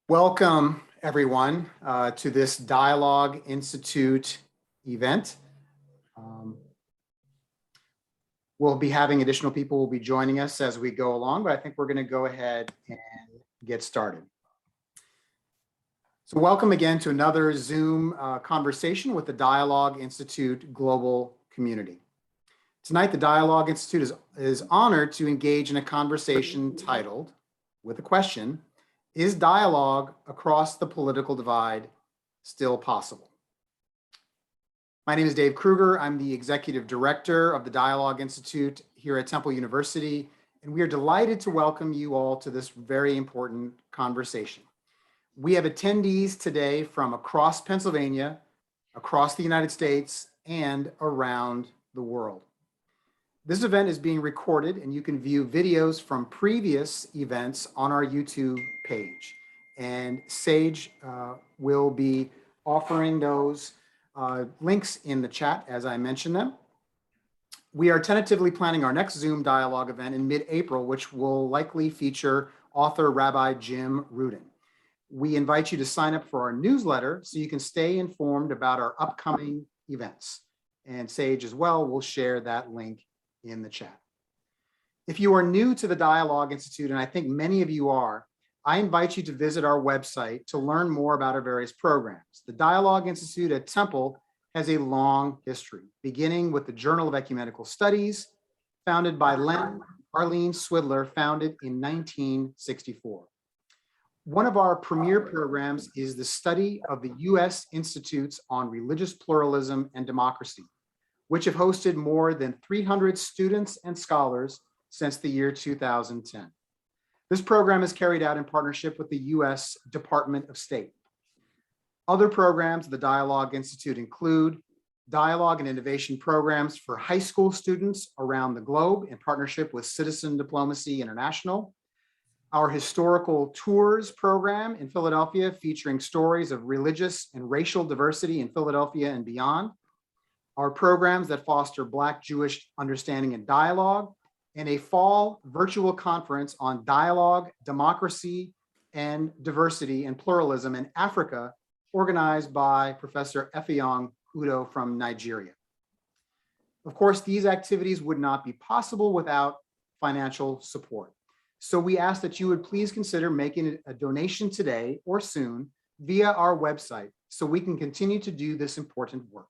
Welcome, everyone, to this Dialogue Institute event. We'll be having additional people will be joining us as we go along, but I think we're going to go ahead and get started. So welcome again to another Zoom conversation with the Dialogue Institute global community. Tonight, the Dialogue Institute is honored to engage in a conversation titled, with a question, is dialogue across the political divide still possible? My name is Dave Kruger. I'm the Executive Director of the Dialogue Institute here at Temple University, and we are delighted to welcome you all to this very important conversation. We have attendees today from across Pennsylvania, across the United States, and around the world. This event is being recorded, and you can view videos from previous events on our YouTube page. And Sage will be offering those links in the chat as I mention them. We are tentatively planning our next Zoom dialogue event in mid-April, which will likely feature author Rabbi Jim Rudin. We invite you to sign up for our newsletter so you can stay informed about our upcoming events. And Sage as well will share that link in the chat. If you are new to the Dialogue Institute, and I think many of you are, I invite you to visit our website to learn more about our various programs. The Dialogue Institute at Temple has a long history, beginning with the Journal of Ecumenical Studies, founded by Len Arlene Swidler, founded in 1964. One of our premier programs is the study of the U.S. Institutes on Religious Pluralism and Democracy, which have hosted more than 300 students and scholars since the year 2010. This program is carried out in partnership with the U.S. Department of State. Other programs of the Dialogue Institute include dialogue and innovation programs for high school students around the globe in partnership with Citizen Diplomacy International, our historical tours program in Philadelphia featuring stories of religious and racial diversity in Philadelphia and beyond, our programs that foster Black-Jewish understanding and dialogue, and a fall virtual conference on dialogue, democracy, and diversity and pluralism in Africa, organized by Professor Efeong Udo from Nigeria. Of course, these activities would not be possible without financial support. So we ask that you would please consider making a donation today or soon via our website so we can continue to do this important work.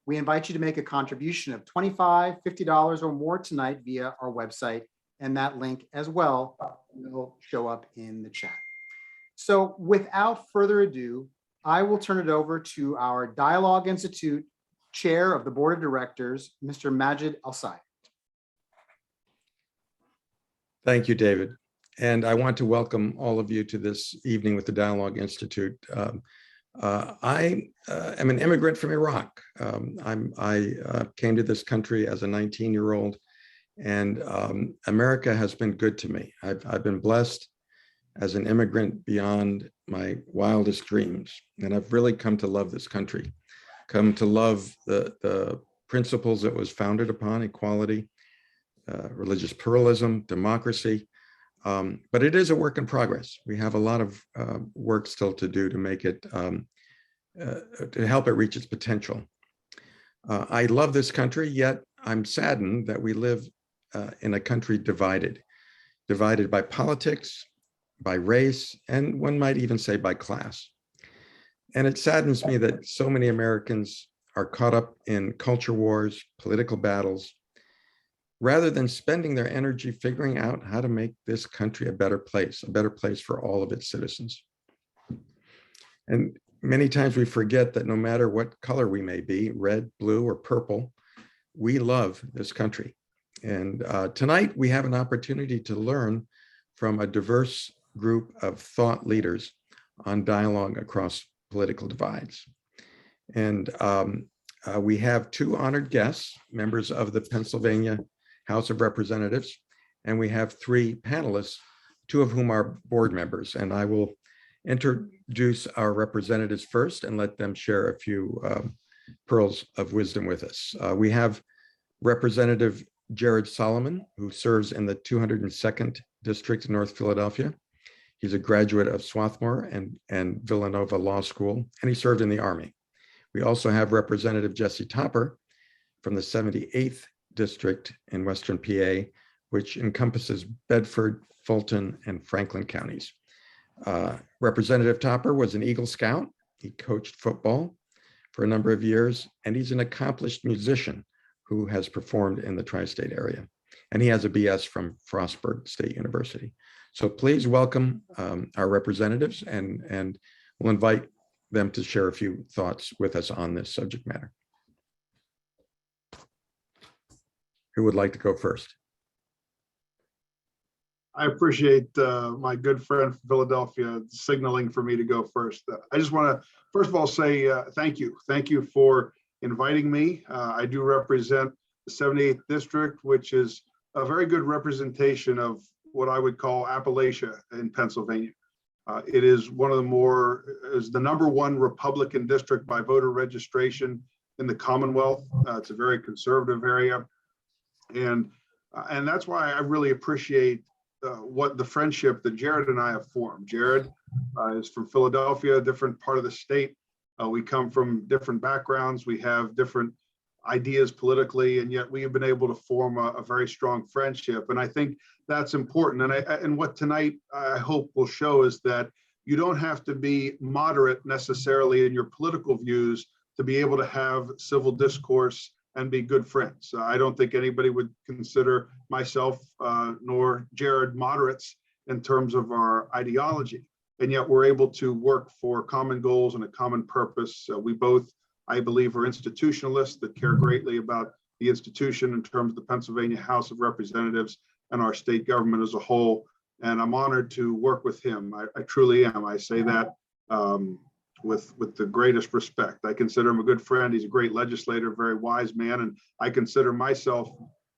We invite you to make a contribution of $25, $50 or more tonight via our website, and that link as well will show up in the chat. So without further ado, I will turn it over to our Dialogue Institute Chair of the Board of Directors, Mr. Majid Al-Sayed. Thank you, David. And I want to welcome all of you to this evening with the Dialogue Institute. I am an immigrant from Iraq. I came to this country as a 19-year-old, and America has been good to me. I've been blessed as an immigrant beyond my wildest dreams, and I've really come to love this country, come to love the principles it was founded upon: equality, religious pluralism, democracy. But it is a work in progress. We have a lot of work still to do to make it, to help it reach its potential. I love this country, yet I'm saddened that we live in a country divided by politics, by race, and one might even say by class. And it saddens me that so many Americans are caught up in culture wars, political battles, rather than spending their energy figuring out how to make this country a better place for all of its citizens. And many times we forget that no matter what color we may be, red, blue, or purple, we love this country. And tonight we have an opportunity to learn from a diverse group of thought leaders on dialogue across political divides. And we have two honored guests, members of the Pennsylvania House of Representatives, and we have three panelists, two of whom are board members. And I will introduce our representatives first and let them share a few pearls of wisdom with us. We have Representative Jared Solomon, who serves in the 202nd District, North Philadelphia. He's a graduate of Swarthmore and Villanova Law School, and he served in the Army. We also have Representative Jesse Topper from the 78th District in Western PA, which encompasses Bedford, Fulton, and Franklin counties. Representative Topper was an Eagle Scout. He coached football for a number of years, and he's an accomplished musician who has performed in the tri-state area. And he has a BS from Frostburg State University. So please welcome our representatives, and we'll invite them to share a few thoughts with us on this subject matter. Who would like to go first? I appreciate my good friend from Philadelphia signaling for me to go first. I just want to, first of all, say thank you. Thank you for inviting me. I do represent the 78th District, which is a very good representation of what I would call Appalachia in Pennsylvania. It is one of the more, is the #1 Republican district by voter registration in the Commonwealth. It's a very conservative area. And that's why I really appreciate what the friendship that Jared and I have formed. Jared is from Philadelphia, a different part of the state. We come from different backgrounds. We have different ideas politically, and yet we have been able to form a very strong friendship. And I think that's important. And what tonight I hope will show is that you don't have to be moderate necessarily in your political views to be able to have civil discourse and be good friends. I don't think anybody would consider myself nor Jared moderates in terms of our ideology. And yet we're able to work for common goals and a common purpose. We both, I believe, are institutionalists that care greatly about the institution in terms of the Pennsylvania House of Representatives and our state government as a whole. And I'm honored to work with him. I truly am. I say that with the greatest respect. I consider him a good friend. He's a great legislator, very wise man. And I consider myself,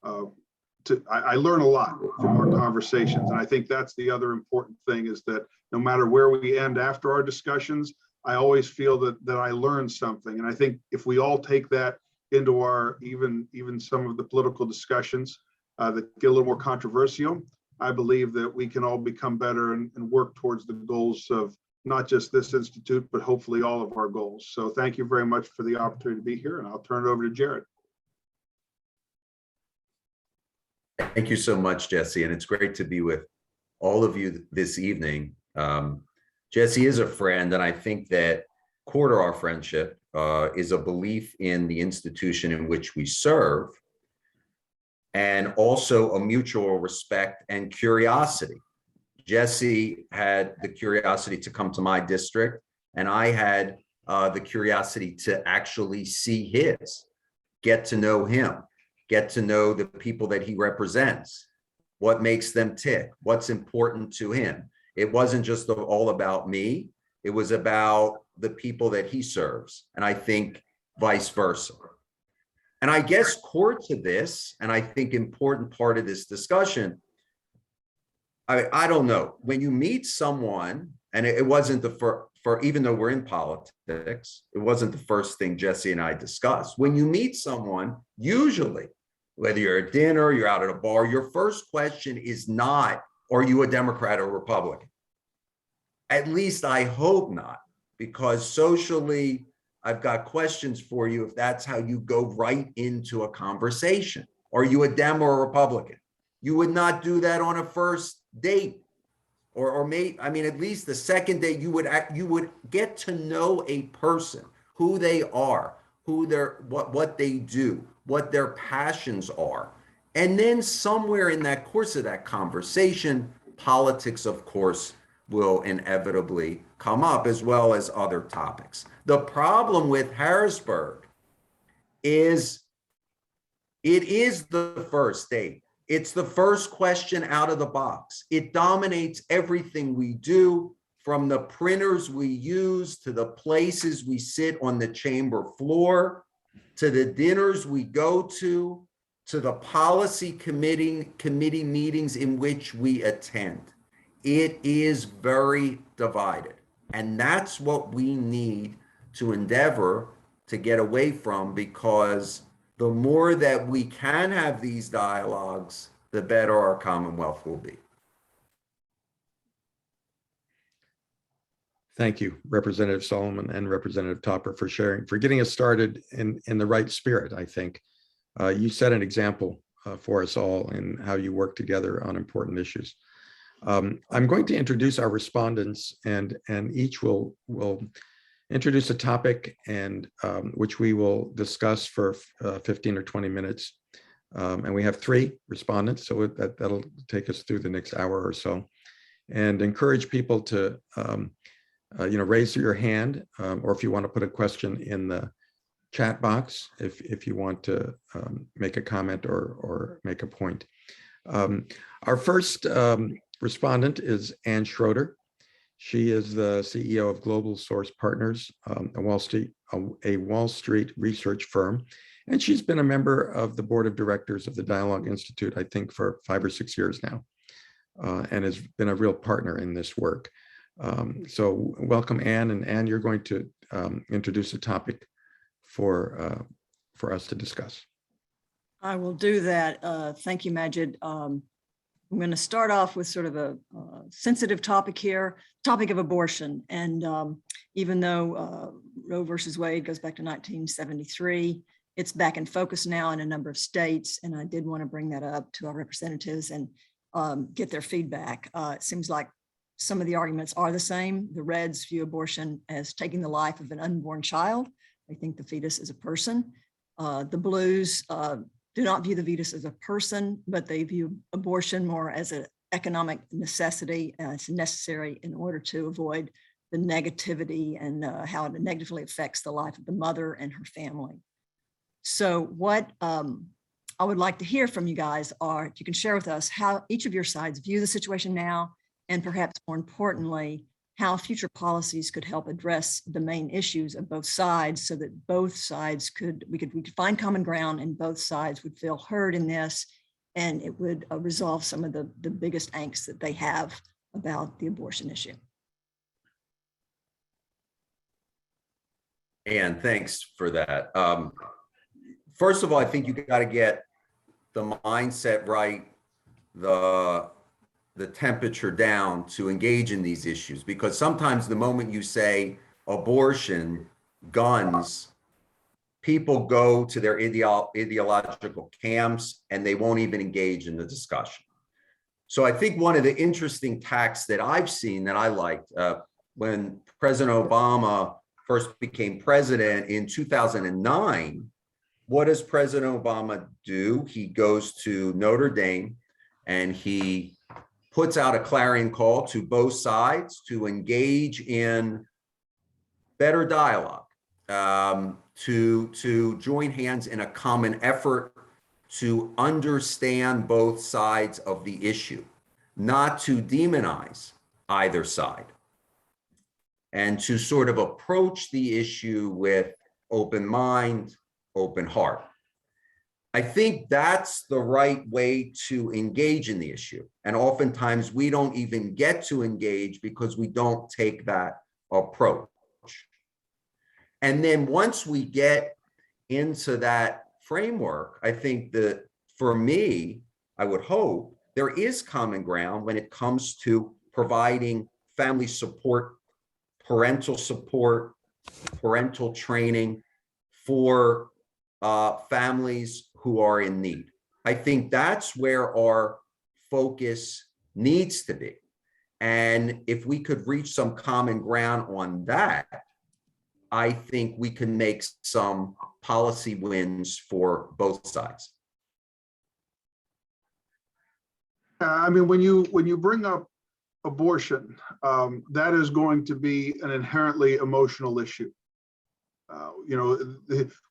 I learn a lot from our conversations. And I think that's the other important thing, is that no matter where we end after our discussions, I always feel that I learned something. And I think if we all take that into our, even some of the political discussions that get a little more controversial, I believe that we can all become better and work towards the goals of not just this institute, but hopefully all of our goals. So thank you very much for the opportunity to be here, and I'll turn it over to Jared. Thank you so much, Jesse, and it's great to be with all of you this evening. Jesse is a friend, and I think that core to our friendship is a belief in the institution in which we serve, and also a mutual respect and curiosity. Jesse had the curiosity to come to my district, and I had the curiosity to actually see his, get to know him, get to know the people that he represents, what makes them tick, what's important to him. It wasn't just all about me, it was about the people that he serves, and I think vice versa. And I guess core to this, and I think important part of this discussion, I don't know, when you meet someone, and it wasn't the even though we're in politics, it wasn't the first thing Jesse and I discussed. When you meet someone, usually, whether you're at dinner, you're out at a bar, your first question is not, are you a Democrat or Republican? At least I hope not, because socially, I've got questions for you if that's how you go right into a conversation. Are you a Dem or a Republican? You would not do that on a first date, or maybe, I mean, at least the second date, you would get to know a person, who they are, what they do, what their passions are. And then somewhere in that course of that conversation, politics, of course, will inevitably come up, as well as other topics. The problem with Harrisburg is it is the first date. It's the first question out of the box. It dominates everything we do, from the printers we use, to the places we sit on the chamber floor, to the dinners we go to the policy committee meetings in which we attend. It is very divided. And that's what we need to endeavor to get away from, because the more that we can have these dialogues, the better our Commonwealth will be. Thank you, Representative Solomon and Representative Topper, for getting us started in the right spirit. I think you set an example for us all in how you work together on important issues. I'm going to introduce our respondents, and each will introduce a topic and which we will discuss for 15 or 20 minutes. And we have 3 respondents, so that'll take us through the next hour or so. And encourage people to raise your hand, or if you want to put a question in the chat box, if you want to make a comment or make a point. Our first respondent is Ann Schroeder. She is the CEO of Global Source Partners, a Wall Street research firm, and she's been a member of the board of directors of the Dialogue Institute, I think, for 5 or 6 years now, and has been a real partner in this work. So welcome, Ann. And Ann, you're going to introduce a topic for us to discuss. I will do that. Thank you, Majid. I'm going to start off with sort of a sensitive topic here, topic of abortion. And even though Roe versus Wade goes back to 1973, it's back in focus now in a number of states. And I did want to bring that up to our representatives and get their feedback. It seems like some of the arguments are the same. The Reds view abortion as taking the life of an unborn child. They think the fetus is a person. The Blues do not view the fetus as a person, but they view abortion more as an economic necessity. It's necessary in order to avoid the negativity and how it negatively affects the life of the mother and her family. So what I would like to hear from you guys are, if you can share with us how each of your sides view the situation now, and perhaps more importantly, how future policies could help address the main issues of both sides, so that both sides we could find common ground and both sides would feel heard in this, and it would resolve some of the biggest angst that they have about the abortion issue. And thanks for that. First of all, I think you got to get the mindset right, the temperature down to engage in these issues, because sometimes the moment you say abortion, guns, people go to their ideological camps and they won't even engage in the discussion. So I think one of the interesting tacks that I've seen that I liked when President Obama first became president in 2009, what does President Obama do? He goes to Notre Dame and he puts out a clarion call to both sides to engage in better dialogue, to join hands in a common effort to understand both sides of the issue, not to demonize either side, and to sort of approach the issue with open mind, open heart. I think that's the right way to engage in the issue. And oftentimes we don't even get to engage because we don't take that approach. And then once we get into that framework, I think that for me, I would hope there is common ground when it comes to providing family support, parental training for families who are in need. I think that's where our focus needs to be. And if we could reach some common ground on that, I think we can make some policy wins for both sides. I mean, when you bring up abortion, that is going to be an inherently emotional issue.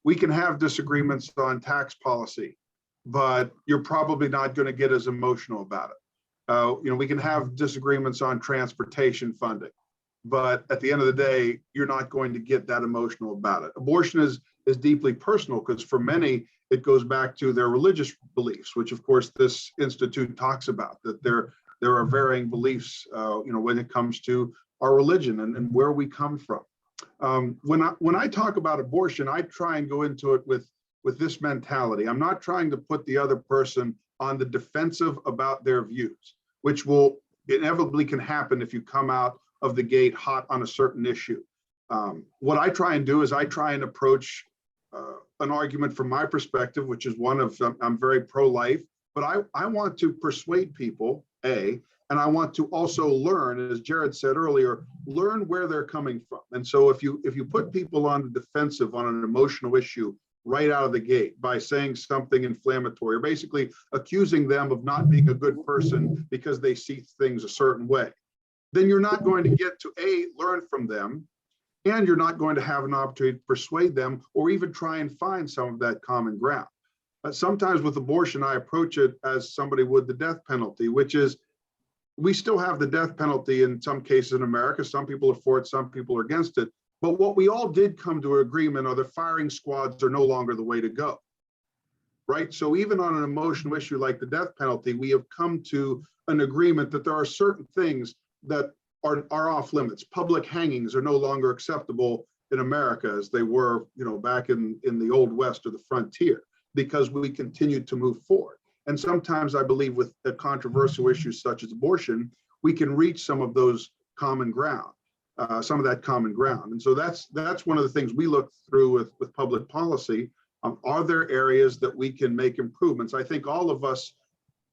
We can have disagreements on tax policy, but you're probably not going to get as emotional about it. We can have disagreements on transportation funding, but at the end of the day, you're not going to get that emotional about it. Abortion is deeply personal because for many, it goes back to their religious beliefs, which of course this institute talks about, that there are varying beliefs, when it comes to our religion and where we come from. When I talk about abortion, I try and go into it with this mentality. I'm not trying to put the other person on the defensive about their views, which will inevitably can happen if you come out of the gate hot on a certain issue. What I try and do is I try and approach an argument from my perspective, which is one of I'm very pro-life, but I want to persuade people, and I want to also learn, as Jared said earlier, learn where they're coming from. And so if you put people on the defensive on an emotional issue right out of the gate by saying something inflammatory, or basically accusing them of not being a good person because they see things a certain way, then you're not going to get to learn from them, and you're not going to have an opportunity to persuade them or even try and find some of that common ground. Sometimes with abortion, I approach it as somebody would the death penalty, which is we still have the death penalty in some cases in America. Some people are for it, some people are against it. But what we all did come to an agreement are the firing squads are no longer the way to go, right? So even on an emotional issue like the death penalty, we have come to an agreement that there are certain things that are off limits. Public hangings are no longer acceptable in America as they were, back in the Old West or the frontier, because we continued to move forward. And sometimes I believe with the controversial issues such as abortion, we can reach some of those common ground, some of that common ground. And so that's one of the things we look through with public policy. Are there areas that we can make improvements? I think all of us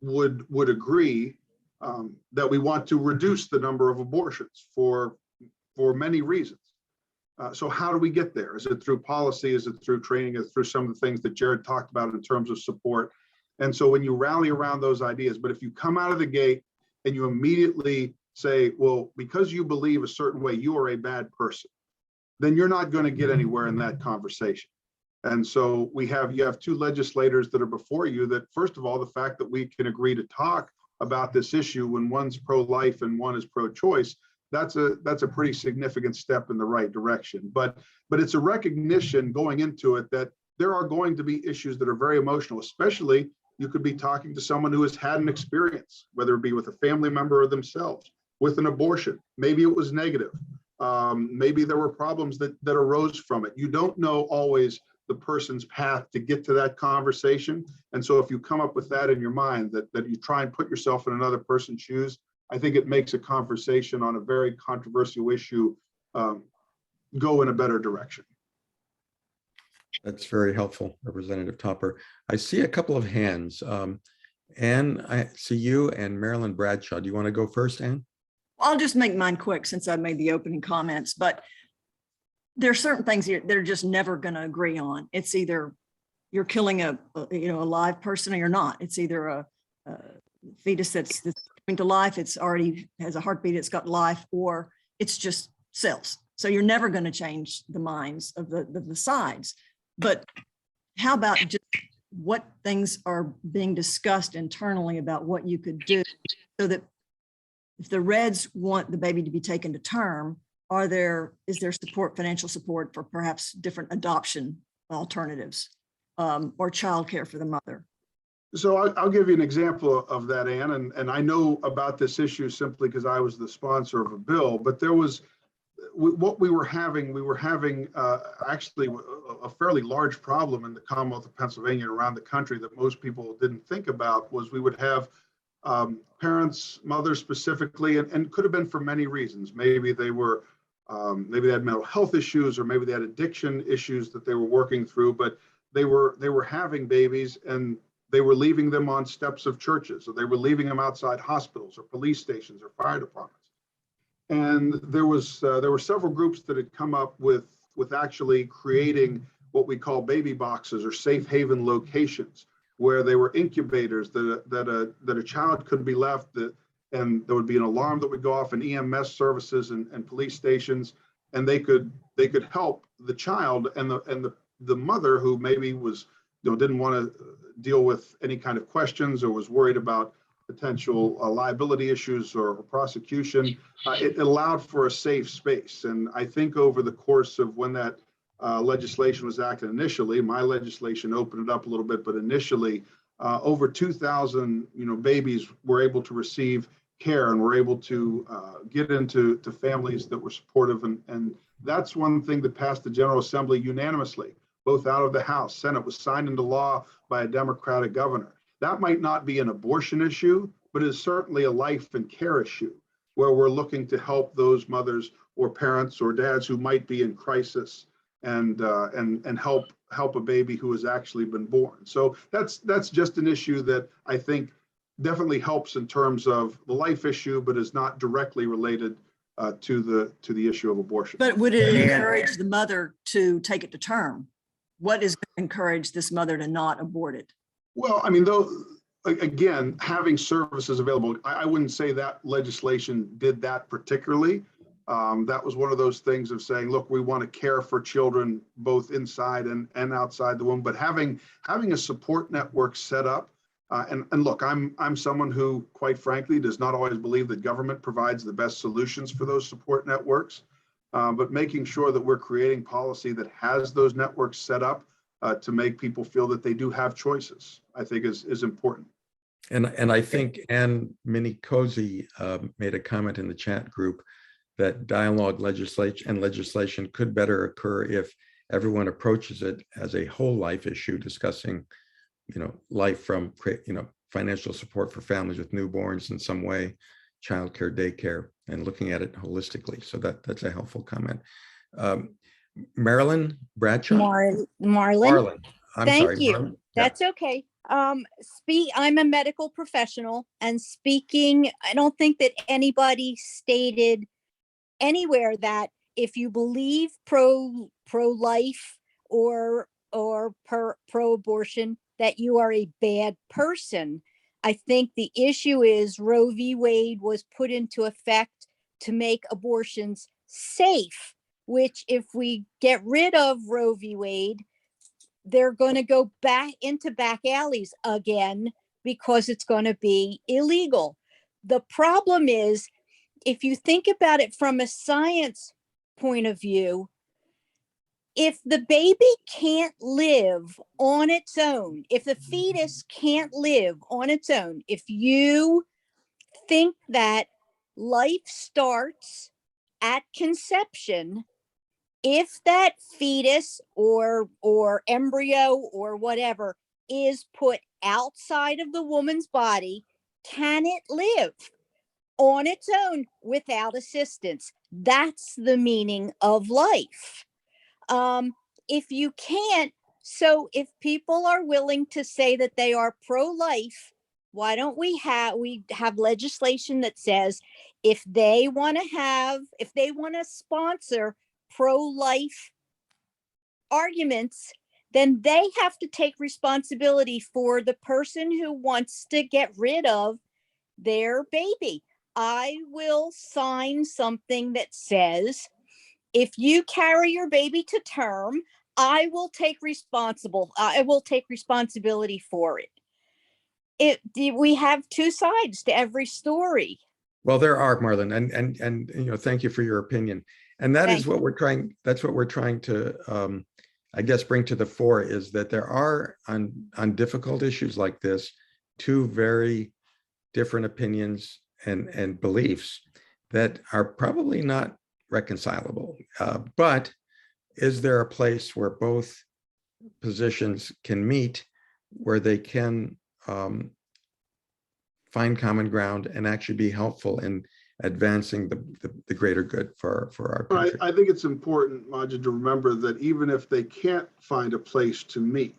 would agree that we want to reduce the number of abortions for many reasons. So how do we get there? Is it through policy? Is it through training? Is it through some of the things that Jared talked about in terms of support? And so when you rally around those ideas, but if you come out of the gate and you immediately say, well, because you believe a certain way, you are a bad person, then you're not going to get anywhere in that conversation. And so you have two legislators that are before you that, first of all, the fact that we can agree to talk about this issue when one's pro-life and one is pro-choice, that's a pretty significant step in the right direction. But it's a recognition going into it that there are going to be issues that are very emotional, especially you could be talking to someone who has had an experience, whether it be with a family member or themselves, with an abortion. Maybe it was negative. Maybe there were problems that arose from it. You don't know always the person's path to get to that conversation. And so if you come up with that in your mind, that you try and put yourself in another person's shoes, I think it makes a conversation on a very controversial issue go in a better direction. That's very helpful, Representative Topper. I see a couple of hands. Ann, I see you, and Marilyn Bradshaw. Do you want to go first, Ann? I'll just make mine quick since I made the opening comments, but there are certain things they're just never going to agree on. It's either you're killing a live person or you're not. It's either a fetus that's coming to life, it's already has a heartbeat, it's got life, or it's just cells. So you're never going to change the minds of the sides. But how about just what things are being discussed internally about what you could do so that if the Reds want the baby to be taken to term, is there support, financial support for perhaps different adoption alternatives or childcare for the mother? So I'll give you an example of that, Ann, and I know about this issue simply because I was the sponsor of a bill, but there was what we were having actually a fairly large problem in the Commonwealth of Pennsylvania and around the country that most people didn't think about. Was we would have parents, mothers specifically, and could have been for many reasons. Maybe they were, maybe they had mental health issues, or maybe they had addiction issues that they were working through, but they were having babies and they were leaving them on steps of churches, or they were leaving them outside hospitals or police stations or fire departments. And there were several groups that had come up with actually creating what we call baby boxes or safe haven locations, where they were incubators that a child could be left, and there would be an alarm that would go off, and EMS services and police stations, and they could help the child and the mother who maybe was didn't want to deal with any kind of questions or was worried about potential liability issues or prosecution. It allowed for a safe space. And I think over the course of when that legislation was acted initially, my legislation opened it up a little bit, but initially over 2,000 babies were able to receive care and were able to get into families that were supportive. And that's one thing that passed the General Assembly unanimously, both out of the House. Senate was signed into law by a Democratic governor. That might not be an abortion issue, but it is certainly a life and care issue. where we're looking to help those mothers or parents or dads who might be in crisis and help a baby who has actually been born. So that's just an issue that I think definitely helps in terms of the life issue, but is not directly related to the issue of abortion. But would it And- encourage the mother to take it to term? What is going to encourage this mother to not abort it? Well, I mean, though, again, having services available, I wouldn't say that legislation did that particularly. That was one of those things of saying, look, we want to care for children both inside and outside the womb, but having a support network set up. And look, I'm someone who, quite frankly, does not always believe that government provides the best solutions for those support networks. But making sure that we're creating policy that has those networks set up to make people feel that they do have choices, I think is important. And I think Ann Minicozy made a comment in the chat group that dialogue legislation could better occur if everyone approaches it as a whole life issue, discussing, life from, financial support for families with newborns in some way, childcare, daycare, and looking at it holistically. So that's a helpful comment. Marilyn Bradshaw? Marlon, I'm thank sorry, you. Marlon? Yeah. That's okay. I'm a medical professional, and speaking, I don't think that anybody stated anywhere that if you believe pro-life or pro-abortion, that you are a bad person. I think the issue is Roe v. Wade was put into effect to make abortions safe, which if we get rid of Roe v. Wade, they're going to go back into back alleys again because it's going to be illegal. The problem is, if you think about it from a science point of view, if the baby can't live on its own, if the fetus can't live on its own, if you think that life starts at conception, if that fetus or embryo or whatever is put outside of the woman's body, can it live on its own without assistance? That's the meaning of life. If you can't, so if people are willing to say that they are pro-life, why don't we have legislation that says if they want to sponsor pro-life arguments, then they have to take responsibility for the person who wants to get rid of their baby. I will sign something that says, if you carry your baby to term, I will take responsibility for it. We have two sides to every story. Well, there are, Marlon, and thank you for your opinion. And that is what we're trying. That's what we're trying to, I guess, bring to the fore, is that there are on difficult issues like this, two very different opinions and beliefs that are probably not reconcilable. But is there a place where both positions can meet, where they can find common ground and actually be helpful in advancing the greater good for our country? I think it's important, Majid, to remember that even if they can't find a place to meet,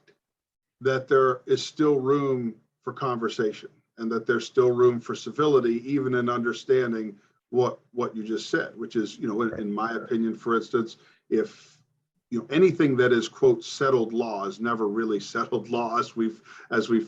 that there is still room for conversation and that there's still room for civility, even in understanding what you just said, which is, in my opinion, for instance, if anything that is, quote, settled law is never really settled law, as we've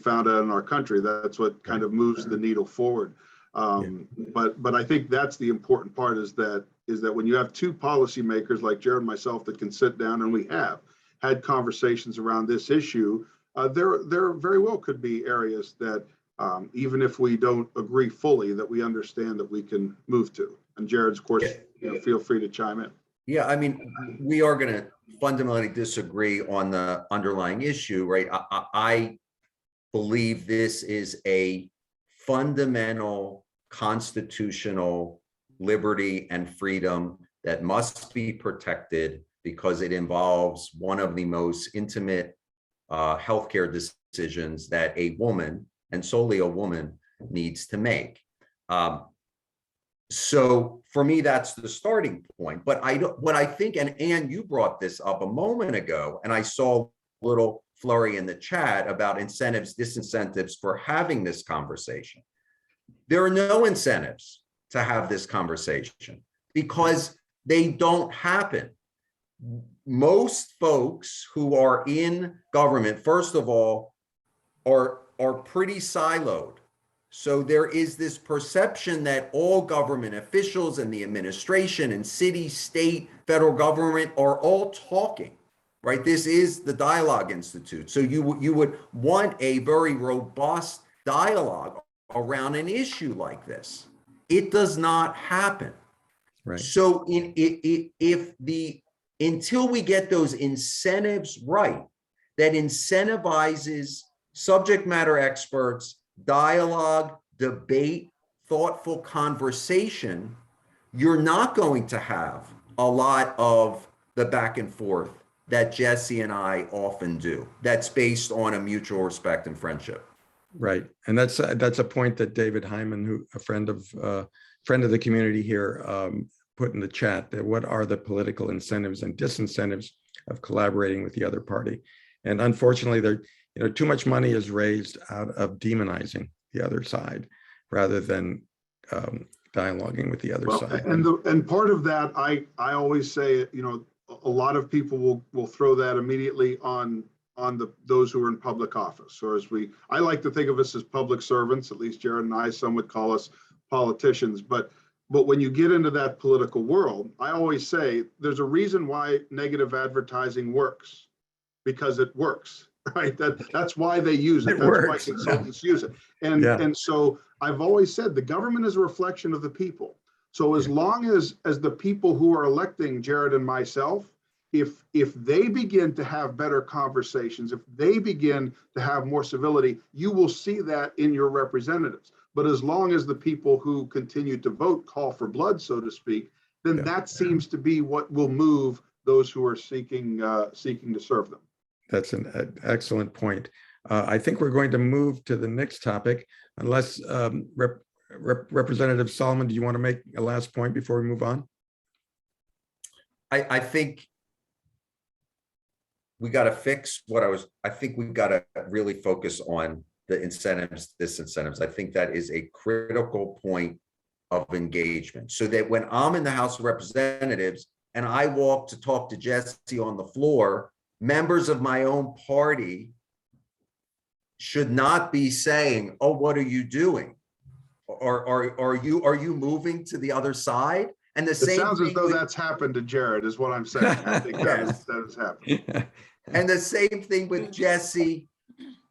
found out in our country. That's what kind of moves the needle forward. But I think that's the important part, is that when you have two policymakers like Jared and myself that can sit down, and we have had conversations around this issue, there very well could be areas that even if we don't agree fully, that we understand that we can move to. And Jared's, of course, feel free to chime in. Yeah, I mean, we are going to fundamentally disagree on the underlying issue, right? I believe this is a fundamental constitutional liberty and freedom that must be protected because it involves one of the most intimate healthcare decisions that a woman, and solely a woman, needs to make. So for me, that's the starting point. But what I think, and Ann, you brought this up a moment ago, and I saw a little flurry in the chat about incentives, disincentives for having this conversation. There are no incentives to have this conversation because they don't happen. Most folks who are in government, first of all, are pretty siloed. So there is this perception that all government officials and the administration and city, state, federal government are all talking, right? This is the Dialogue Institute. So you would want a very robust dialogue around an issue like this. It does not happen. Right. So until we get those incentives right, that incentivizes subject matter experts, dialogue, debate, thoughtful conversation, you're not going to have a lot of the back and forth that Jesse and I often do. That's based on a mutual respect and friendship. Right, and that's a point that David Hyman, who a friend of the community here, put in the chat. That what are the political incentives and disincentives of collaborating with the other party? And unfortunately, there, too much money is raised out of demonizing the other side rather than dialoguing with the other side. And part of that, I always say, a lot of people will throw that immediately on those who are in public office, or I like to think of us as public servants. At least Jared and I, some would call us politicians. But when you get into that political world, I always say there's a reason why negative advertising works, because it works. Right, that's why they use it. That's why consultants use it. And so I've always said the government is a reflection of the people. So as long as the people who are electing Jared and myself, if they begin to have better conversations, if they begin to have more civility, you will see that in your representatives. But as long as the people who continue to vote call for blood, so to speak, then that seems to be what will move those who are seeking to serve them. That's an excellent point. I think we're going to move to the next topic, unless Representative Solomon, do you want to make a last point before we move on? I think we got to fix I think we got to really focus on the incentives, disincentives. I think that is a critical point of engagement, so that when I'm in the House of Representatives and I walk to talk to Jesse on the floor, members of my own party should not be saying, "Oh, what are you doing? Or are you moving to the other side?" And the same. It sounds as though that's happened to Jared, is what I'm saying. I think that has happened. And the same thing with Jesse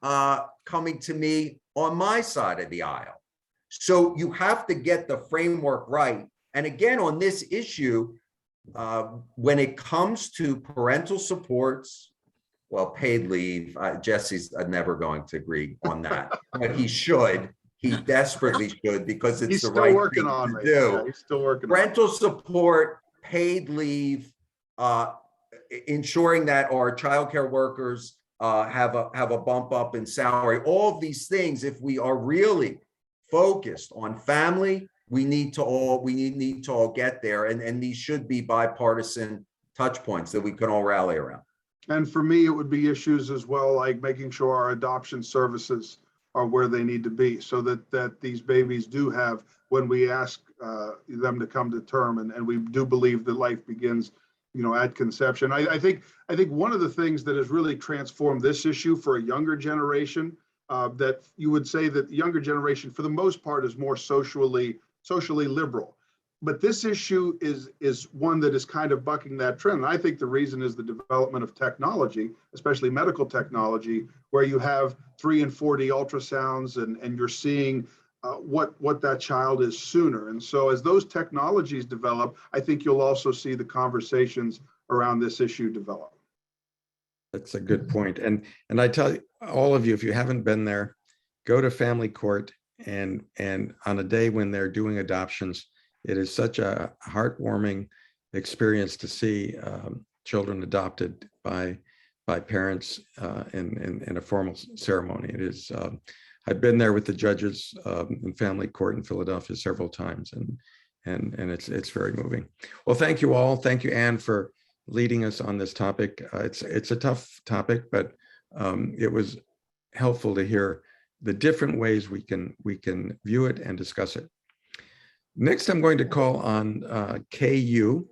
coming to me on my side of the aisle. So you have to get the framework right. And again, on this issue, when it comes to parental supports, well, paid leave, Jesse's never going to agree on that, but he should. He desperately should, because it's the right thing to do. Yeah, he's still working. Parental support, paid leave, ensuring that our childcare workers have a bump up in salary. All of these things, if we are really focused on family, we need to all get there, and these should be bipartisan touch points that we can all rally around. And for me, it would be issues as well, like making sure our adoption services are where they need to be, so that these babies do have, when we ask them to come to term, and we do believe that life begins, at conception. I think one of the things that has really transformed this issue for a younger generation, that you would say that the younger generation, for the most part, is more socially liberal. But this issue is one that is kind of bucking that trend. And I think the reason is the development of technology, especially medical technology, where you have 3 and 4D ultrasounds, and you're seeing what that child is sooner. And so as those technologies develop, I think you'll also see the conversations around this issue develop. That's a good point. And I tell all of you, if you haven't been there, go to family court, and on a day when they're doing adoptions, it is such a heartwarming experience to see children adopted by parents in a formal ceremony. It is. I've been there with the judges in family court in Philadelphia several times, and and it's very moving. Well, thank you all. Thank you, Anne, for leading us on this topic. It's a tough topic, but it was helpful to hear the different ways we can view it and discuss it. Next, I'm going to call on KU,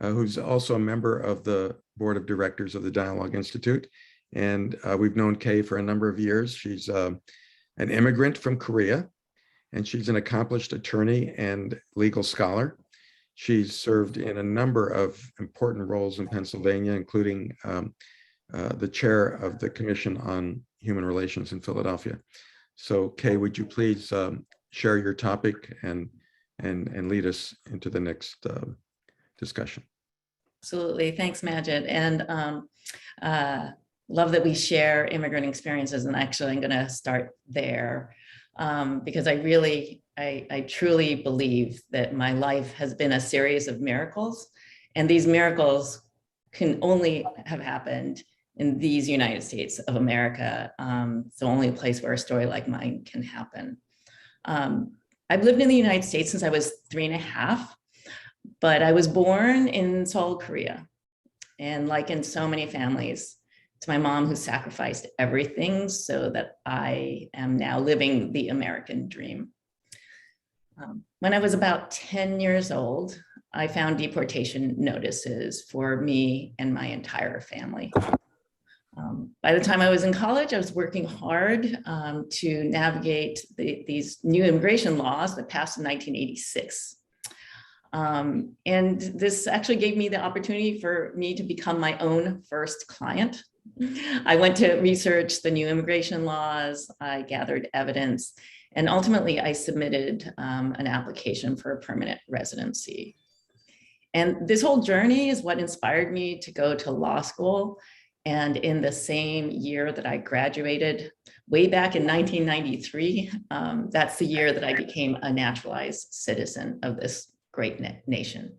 who's also a member of the board of directors of the Dialogue Institute. And we've known Kay for a number of years. She's an immigrant from Korea, and she's an accomplished attorney and legal scholar. She's served in a number of important roles in Pennsylvania, including the chair of the Commission on Human Relations in Philadelphia. So Kay, would you please share your topic and lead us into the next discussion? Absolutely. Thanks, Majid. And love that we share immigrant experiences. And actually, I'm going to start there because I truly believe that my life has been a series of miracles. And these miracles can only have happened in these United States of America. It's the only place where a story like mine can happen. I've lived in the United States since I was 3.5. But I was born in Seoul, Korea. And like in so many families, it's my mom who sacrificed everything so that I am now living the American dream. When I was about 10 years old, I found deportation notices for me and my entire family. By the time I was in college, I was working hard to navigate these new immigration laws that passed in 1986. And this actually gave me the opportunity for me to become my own first client. I went to research the new immigration laws, I gathered evidence, and ultimately I submitted an application for a permanent residency. And this whole journey is what inspired me to go to law school. And in the same year that I graduated, way back in 1993, that's the year that I became a naturalized citizen of this great nation.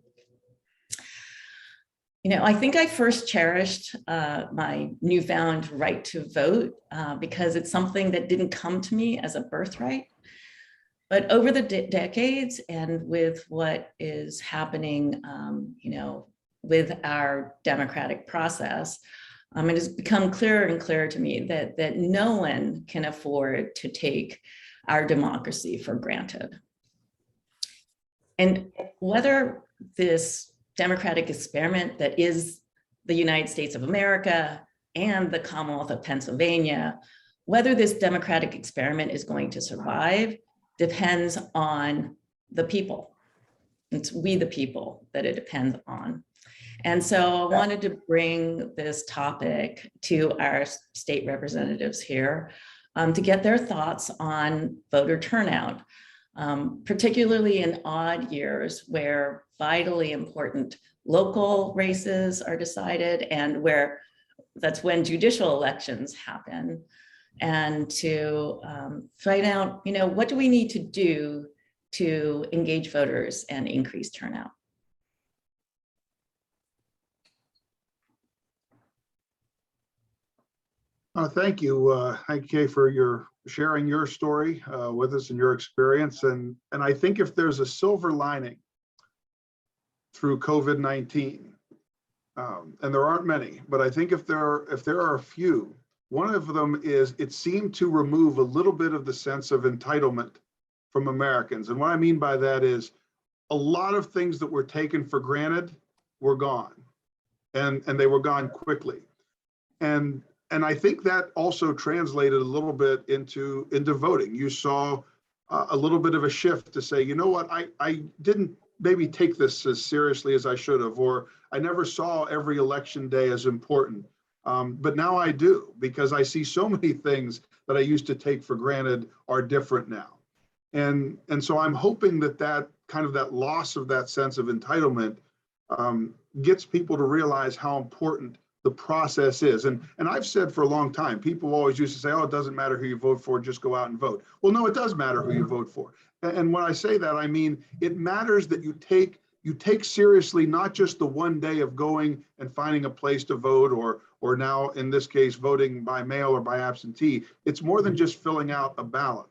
You know, I think I first cherished my newfound right to vote because it's something that didn't come to me as a birthright. But over the decades and with what is happening, you know, with our democratic process, it has become clearer and clearer to me that no one can afford to take our democracy for granted. And whether this democratic experiment that is the United States of America and the Commonwealth of Pennsylvania, whether this democratic experiment is going to survive depends on the people. It's we the people that it depends on. And so I wanted to bring this topic to our state representatives here to get their thoughts on voter turnout. Particularly in odd years where vitally important local races are decided and where that's when judicial elections happen, and to find out, you know, what do we need to do to engage voters and increase turnout? Thank you, Kay, for sharing your story with us and your experience. And I think if there's a silver lining through COVID-19, and there aren't many, but I think if there are a few, one of them is it seemed to remove a little bit of the sense of entitlement from Americans. And what I mean by that is a lot of things that were taken for granted were gone, and they were gone quickly. And I think that also translated a little bit into voting. You saw a little bit of a shift to say, you know what, I didn't maybe take this as seriously as I should have, or I never saw every election day as important. But now I do, because I see so many things that I used to take for granted are different now. And so I'm hoping that kind of that loss of that sense of entitlement gets people to realize how important the process is. And I've said for a long time, people always used to say, oh, it doesn't matter who you vote for, just go out and vote. Well, no, it does matter who you vote for. And when I say that, I mean, it matters that you take seriously not just the one day of going and finding a place to vote, or now in this case, voting by mail or by absentee. It's more than just filling out a ballot.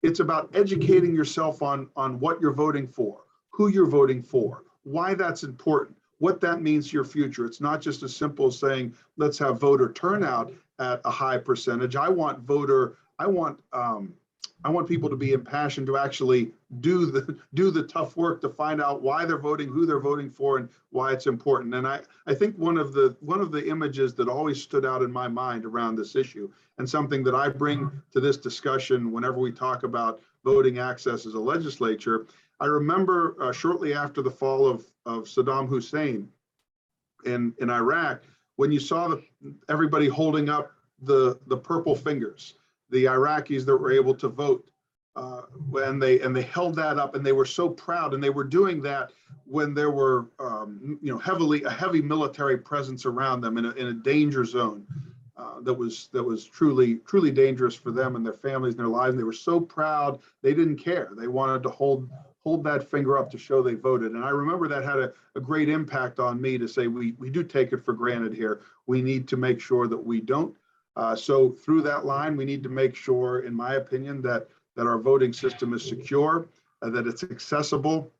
It's about educating yourself on what you're voting for, who you're voting for, why that's important, what that means to your future. It's not just as simple as saying, let's have voter turnout at a high percentage. I want people to be impassioned to actually do the tough work to find out why they're voting, who they're voting for, and why it's important. And I think one of the images that always stood out in my mind around this issue, and something that I bring to this discussion whenever we talk about voting access as a legislature, I remember shortly after the fall of Saddam Hussein in Iraq, when you saw everybody holding up the purple fingers, the Iraqis that were able to vote, and they held that up, and they were so proud, and they were doing that when there were a heavy military presence around them in a danger zone that was truly dangerous for them and their families and their lives. And they were so proud, they didn't care. They wanted to hold that finger up to show they voted. And I remember that had a great impact on me to say, we do take it for granted here. We need to make sure that we don't. So through that line, we need to make sure, in my opinion, that our voting system is secure, that it's accessible,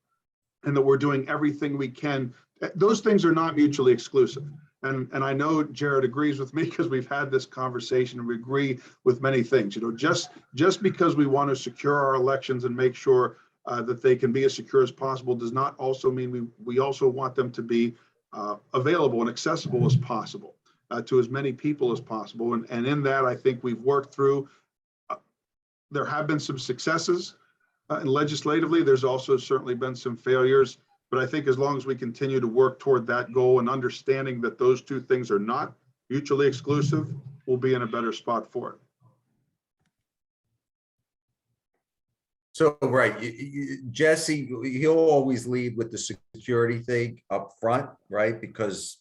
and that we're doing everything we can. Those things are not mutually exclusive. And I know Jared agrees with me, because we've had this conversation and we agree with many things. Just because we want to secure our elections and make sure that they can be as secure as possible does not also mean we also want them to be available and accessible as possible to as many people as possible. And in that, I think we've worked through, there have been some successes and legislatively, there's also certainly been some failures. But I think as long as we continue to work toward that goal and understanding that those two things are not mutually exclusive, we'll be in a better spot for it. So, right, Jesse, he'll always lead with the security thing up front, right? Because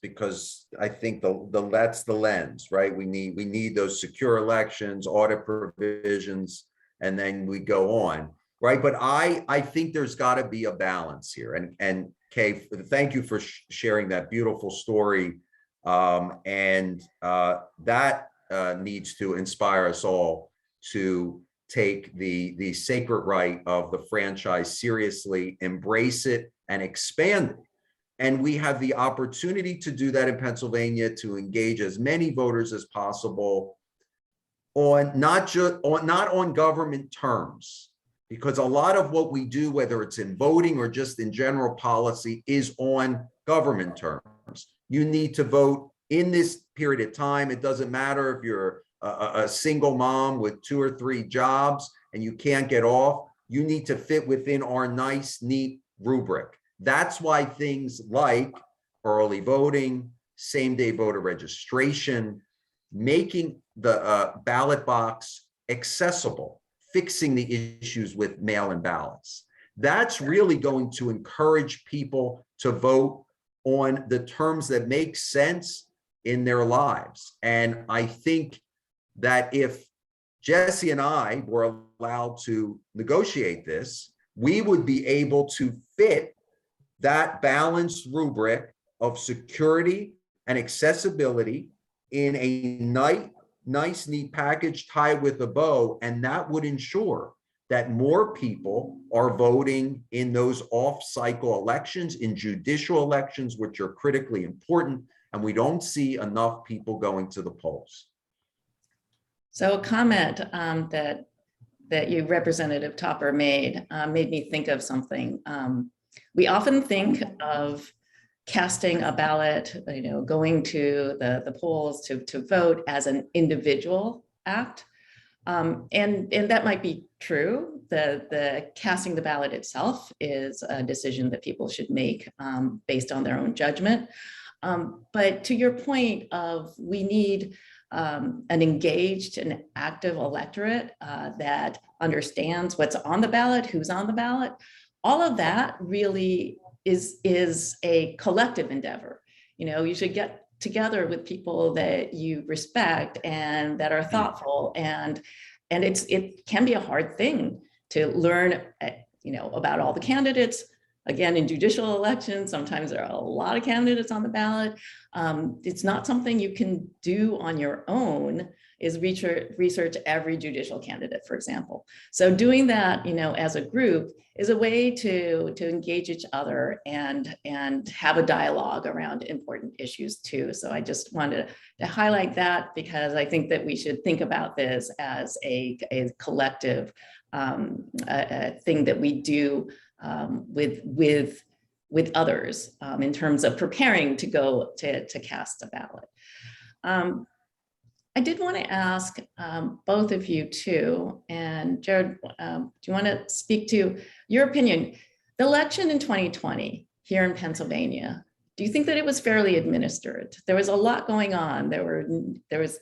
I think that's the lens, right? We need those secure elections, audit provisions, and then we go on, right? But I think there's got to be a balance here. And Kay, thank you for sharing that beautiful story, and that needs to inspire us all to take the sacred right of the franchise seriously, embrace it, and expand it. And we have the opportunity to do that in Pennsylvania, to engage as many voters as possible on not on government terms, because a lot of what we do, whether it's in voting or just in general policy, is on government terms. You need to vote in this period of time. It doesn't matter if you're a single mom with 2 or 3 jobs and you can't get off. You need to fit within our nice, neat rubric. That's why things like early voting, same-day voter registration, making the ballot box accessible, fixing the issues with mail-in ballots, that's really going to encourage people to vote on the terms that make sense in their lives. And I think that if Jesse and I were allowed to negotiate this, we would be able to fit that balanced rubric of security and accessibility in a nice, neat package tied with a bow. And that would ensure that more people are voting in those off-cycle elections, in judicial elections, which are critically important. And we don't see enough people going to the polls. So a comment that you, Representative Topper, made me think of something. We often think of casting a ballot, going to the polls to vote as an individual act. And that might be true. The casting the ballot itself is a decision that people should make based on their own judgment. But to your point of, we need an engaged and active electorate that understands what's on the ballot, who's on the ballot. All of that really is a collective endeavor. You should get together with people that you respect and that are thoughtful, and it can be a hard thing to learn, about all the candidates, again, in judicial elections, sometimes there are a lot of candidates on the ballot. It's not something you can do on your own, is research every judicial candidate, for example. So doing that, as a group is a way to engage each other and have a dialogue around important issues too. So I just wanted to highlight that, because I think that we should think about this as a collective a thing that we do with others in terms of preparing to go to cast a ballot. I did want to ask both of you too, and Jared, do you want to speak to your opinion? The election in 2020 here in Pennsylvania, do you think that it was fairly administered? There was a lot going on. There was,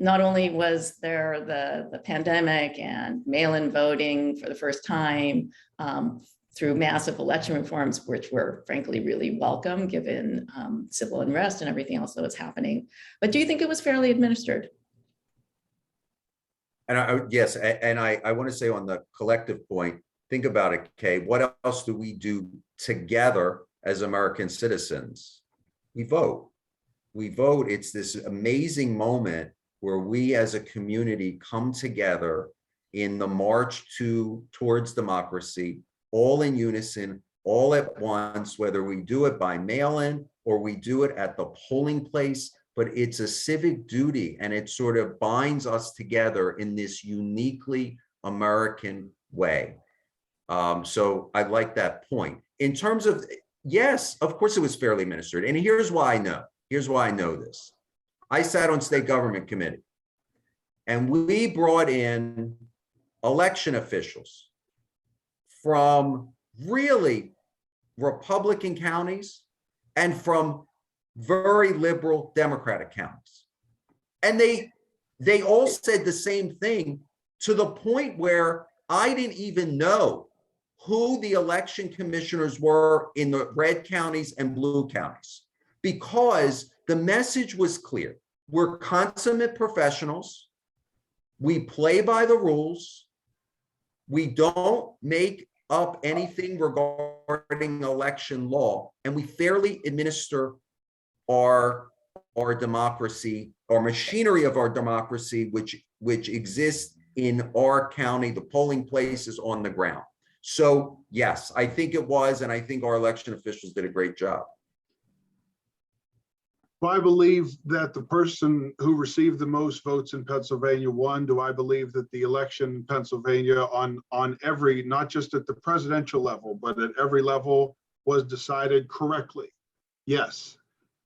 not only was there the pandemic and mail-in voting for the first time, through massive election reforms, which were frankly really welcome given civil unrest and everything else that was happening. But do you think it was fairly administered? And yes, and I want to say on the collective point, think about it, Kay. What else do we do together as American citizens? We vote. We vote. It's this amazing moment where we as a community come together in the march towards democracy, all in unison, all at once, whether we do it by mail-in or we do it at the polling place, but it's a civic duty and it sort of binds us together in this uniquely American way. So I like that point. In terms of, yes, of course it was fairly administered. And here's why I know. Here's why I know this. I sat on state government committee and we brought in election officials from really Republican counties and from very liberal Democratic counties. And they all said the same thing, to the point where I didn't even know who the election commissioners were in the red counties and blue counties, because the message was clear. We're consummate professionals. We play by the rules. We don't make up anything regarding election law, and we fairly administer our democracy, our machinery of our democracy, which exists in our county, the polling places on the ground. So yes, I think it was, and I think our election officials did a great job. I believe that the person who received the most votes in Pennsylvania won. Do I believe that the election in Pennsylvania on every, not just at the presidential level, but at every level was decided correctly? Yes.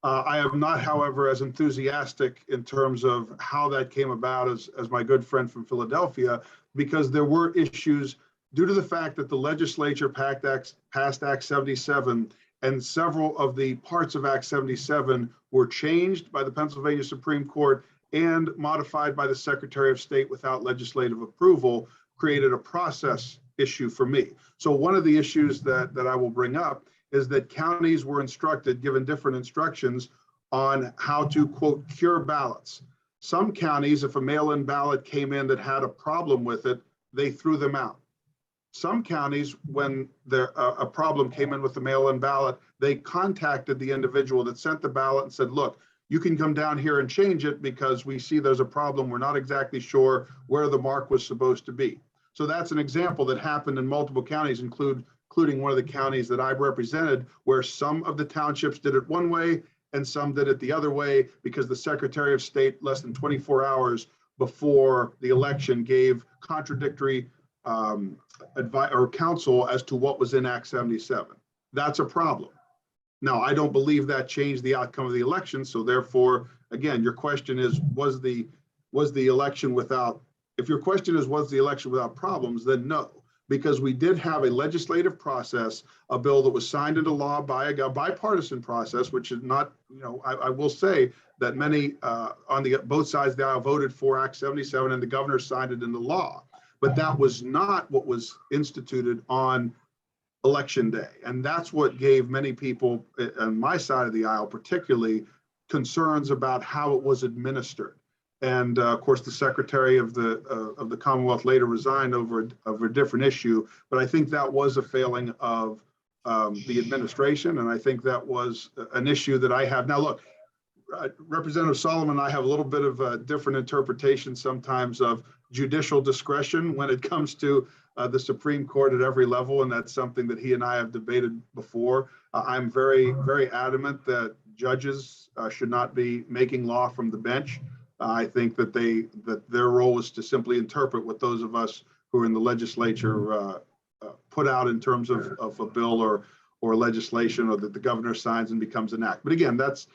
I am not, however, as enthusiastic in terms of how that came about as my good friend from Philadelphia, because there were issues due to the fact that the legislature passed Act 77, and several of the parts of Act 77 were changed by the Pennsylvania Supreme Court and modified by the Secretary of State without legislative approval, created a process issue for me. So one of the issues that I will bring up is that counties were instructed, given different instructions on how to, quote, cure ballots. Some counties, if a mail-in ballot came in that had a problem with it, they threw them out. Some counties, when a problem came in with the mail-in ballot, they contacted the individual that sent the ballot and said, look, you can come down here and change it because we see there's a problem. We're not exactly sure where the mark was supposed to be. So that's an example that happened in multiple counties, including one of the counties that I've represented, where some of the townships did it one way and some did it the other way, because the Secretary of State, less than 24 hours before the election, gave contradictory advice or counsel as to what was in Act 77. That's a problem. Now, I don't believe that changed the outcome of the election. So therefore, again, your question is, was the election without, if your question is, was the election without problems, then no, because we did have a legislative process, a bill that was signed into law by a bipartisan process, which is not, I will say that many on both sides of the aisle voted for Act 77 and the governor signed it into law. But that was not what was instituted on election day. And that's what gave many people on my side of the aisle, particularly, concerns about how it was administered. And of course, the secretary of the Commonwealth later resigned over a different issue. But I think that was a failing of the administration, and I think that was an issue that I have now. Look, Representative Solomon and I have a little bit of a different interpretation sometimes of judicial discretion when it comes to the Supreme Court at every level, and that's something that he and I have debated before. I'm very, very adamant that judges should not be making law from the bench. I think that their role is to simply interpret what those of us who are in the legislature put out in terms of a bill or legislation, or that the governor signs and becomes an act. But again, that's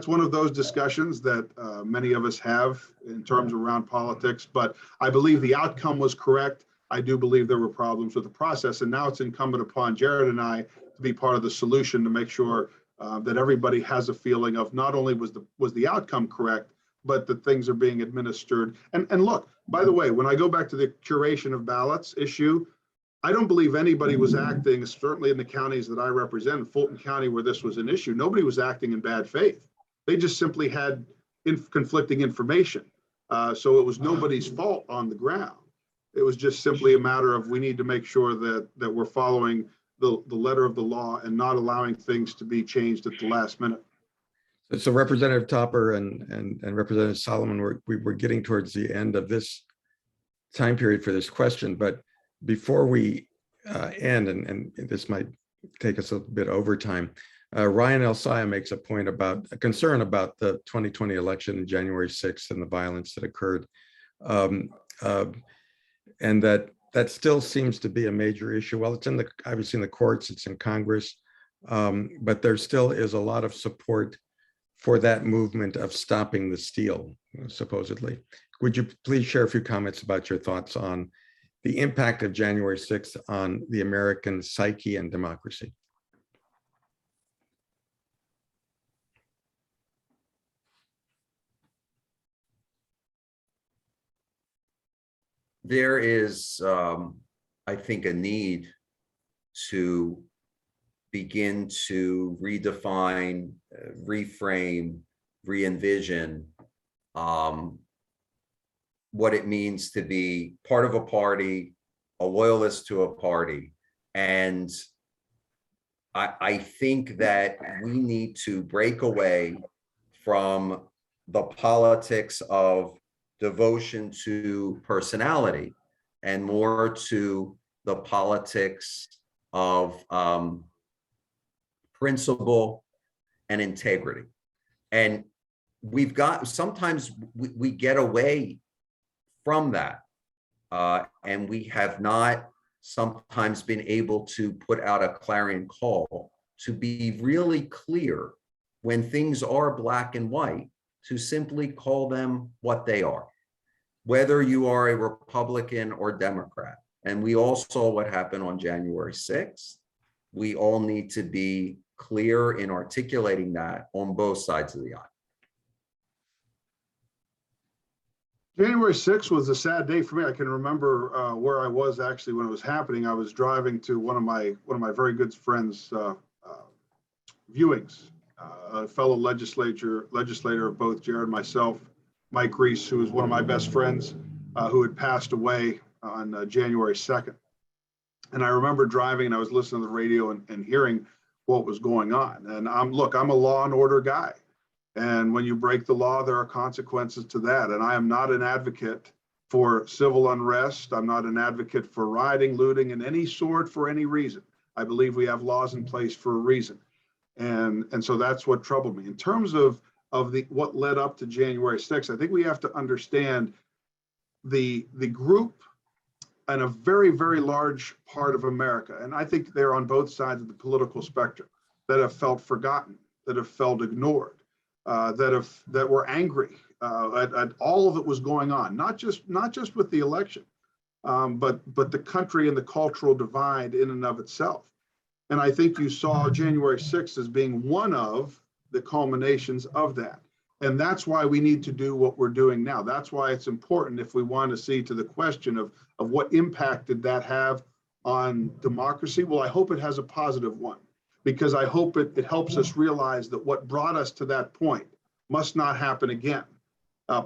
one of those discussions that many of us have in terms around politics. But I believe the outcome was correct. I do believe there were problems with the process, and now it's incumbent upon Jared and I to be part of the solution to make sure that everybody has a feeling of not only was the outcome correct, but that things are being administered. And look, by the way, when I go back to the curation of ballots issue, I don't believe anybody was acting, certainly in the counties that I represent, Fulton County, where this was an issue, nobody was acting in bad faith. They just simply had conflicting information. So it was nobody's fault on the ground. It was just simply a matter of, we need to make sure that we're following the letter of the law and not allowing things to be changed at the last minute. So Representative Topper and Representative Solomon, we're getting towards the end of this time period for this question, but before we end, and this might take us a bit over time, Ryan Elsaya makes a point about a concern about the 2020 election in January 6th and the violence that occurred. And that still seems to be a major issue. Well, it's obviously in the courts, it's in Congress, but there still is a lot of support for that movement of stopping the steal, supposedly. Would you please share a few comments about your thoughts on the impact of January 6th on the American psyche and democracy? There is, I think, a need to begin to redefine, reframe, re-envision what it means to be part of a party, a loyalist to a party. And I think that we need to break away from the politics of devotion to personality and more to the politics of principle and integrity. And sometimes we get away from that. And we have not sometimes been able to put out a clarion call to be really clear when things are black and white, to simply call them what they are, whether you are a Republican or Democrat. And we all saw what happened on January 6th. We all need to be clear in articulating that on both sides of the aisle. January 6th was a sad day for me. I can remember where I was actually when it was happening. I was driving to one of my very good friends' viewings. A fellow legislator of both Jared and myself, Mike Reese, who was one of my best friends, who had passed away on January 2nd. And I remember driving and I was listening to the radio and hearing what was going on. And I'm a law and order guy. And when you break the law, there are consequences to that. And I am not an advocate for civil unrest. I'm not an advocate for rioting, looting, and any sort for any reason. I believe we have laws in place for a reason. And so that's what troubled me. In terms of what led up to January 6th, I think we have to understand the group and a very, very large part of America, and I think they're on both sides of the political spectrum, that have felt forgotten, that have felt ignored, that were angry at all of it was going on, not just with the election, but the country and the cultural divide in and of itself. And I think you saw January 6th as being one of the culminations of that. And that's why we need to do what we're doing now. That's why it's important, if we want to see to the question of what impact did that have on democracy. Well, I hope it has a positive one, because I hope it helps us realize that what brought us to that point must not happen again.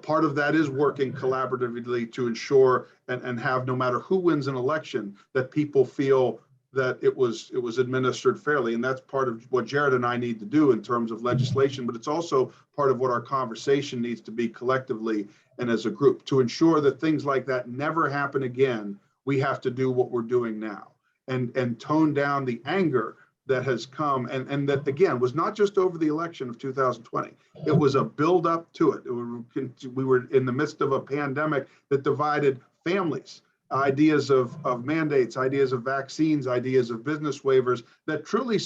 Part of that is working collaboratively to ensure and have, no matter who wins an election, that people feel that it was administered fairly. And that's part of what Jared and I need to do in terms of legislation, but it's also part of what our conversation needs to be collectively and as a group. To ensure that things like that never happen again, we have to do what we're doing now and tone down the anger that has come, and that, again, was not just over the election of 2020. It was a build up to it. We were in the midst of a pandemic that divided families, ideas of mandates, ideas of vaccines, ideas of business waivers, that truly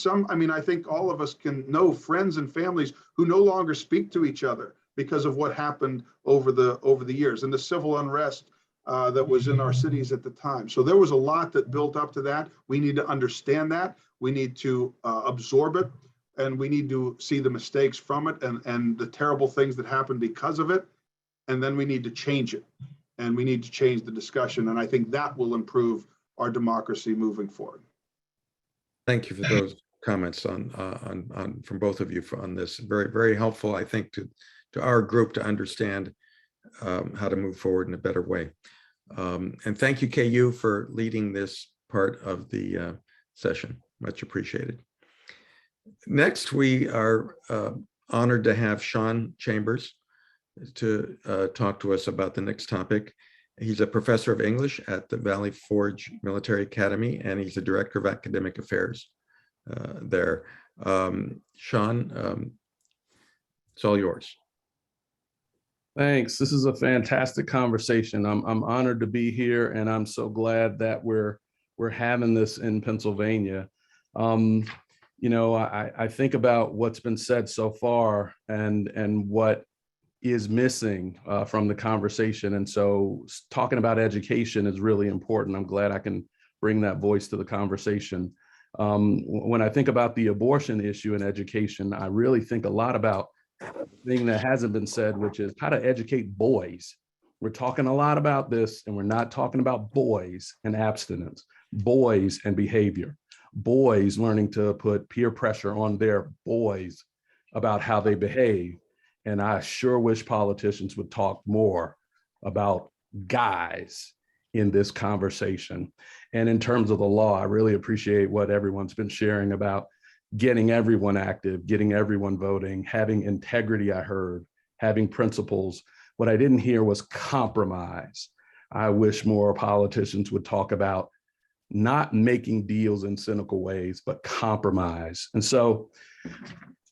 I think all of us can know friends and families who no longer speak to each other because of what happened over the years and the civil unrest that was in our cities at the time. So there was a lot that built up to that. We need to understand that. We need to absorb it, and we need to see the mistakes from it and the terrible things that happened because of it. And then we need to change it, and we need to change the discussion. And I think that will improve our democracy moving forward. Thank you for those comments on from both of you on this. Very, very helpful, I think, to our group to understand how to move forward in a better way. And thank you, KU, for leading this part of the session. Much appreciated. Next, we are honored to have Sean Chambers to talk to us about the next topic. He's a professor of English at the Valley Forge Military Academy, and he's the director of academic affairs there. Sean, it's all yours. Thanks. This is a fantastic conversation. I'm honored to be here, and I'm so glad that we're having this in Pennsylvania. I think about what's been said so far and what is missing from the conversation. And so talking about education is really important. I'm glad I can bring that voice to the conversation. When I think about the abortion issue in education, I really think a lot about the thing that hasn't been said, which is how to educate boys. We're talking a lot about this, and we're not talking about boys and abstinence, boys and behavior, boys learning to put peer pressure on their boys about how they behave. And I sure wish politicians would talk more about guys in this conversation. And in terms of the law, I really appreciate what everyone's been sharing about getting everyone active, getting everyone voting, having integrity, I heard, having principles. What I didn't hear was compromise. I wish more politicians would talk about not making deals in cynical ways, but compromise. And so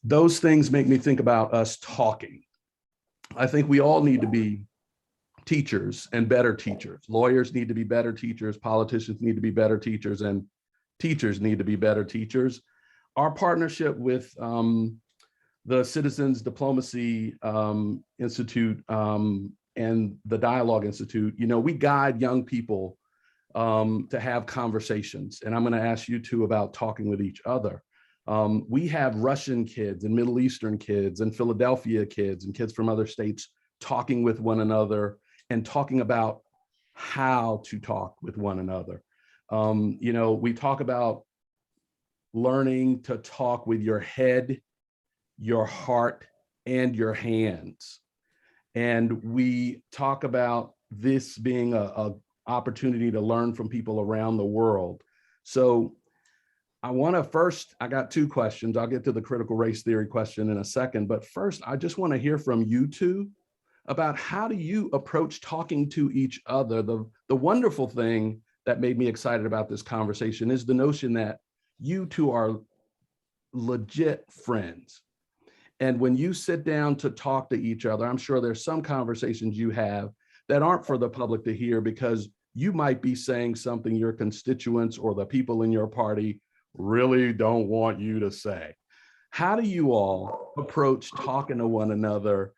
those things make me think about us talking. I think we all need to be teachers and better teachers. Lawyers need to be better teachers. Politicians need to be better teachers, and teachers need to be better teachers. Our partnership with the Citizens Diplomacy Institute and the Dialogue Institute, we guide young people to have conversations. And I'm going to ask you two about talking with each other. We have Russian kids and Middle Eastern kids and Philadelphia kids and kids from other states talking with one another and talking about how to talk with one another. We talk about learning to talk with your head, your heart, and your hands. And we talk about this being a opportunity to learn from people around the world. So I got two questions. I'll get to the critical race theory question in a second, but first I just want to hear from you two about how do you approach talking to each other. The wonderful thing that made me excited about this conversation is the notion that you two are legit friends. And when you sit down to talk to each other, I'm sure there's some conversations you have that aren't for the public to hear because you might be saying something your constituents or the people in your party really don't want you to say. How do you all approach talking to one another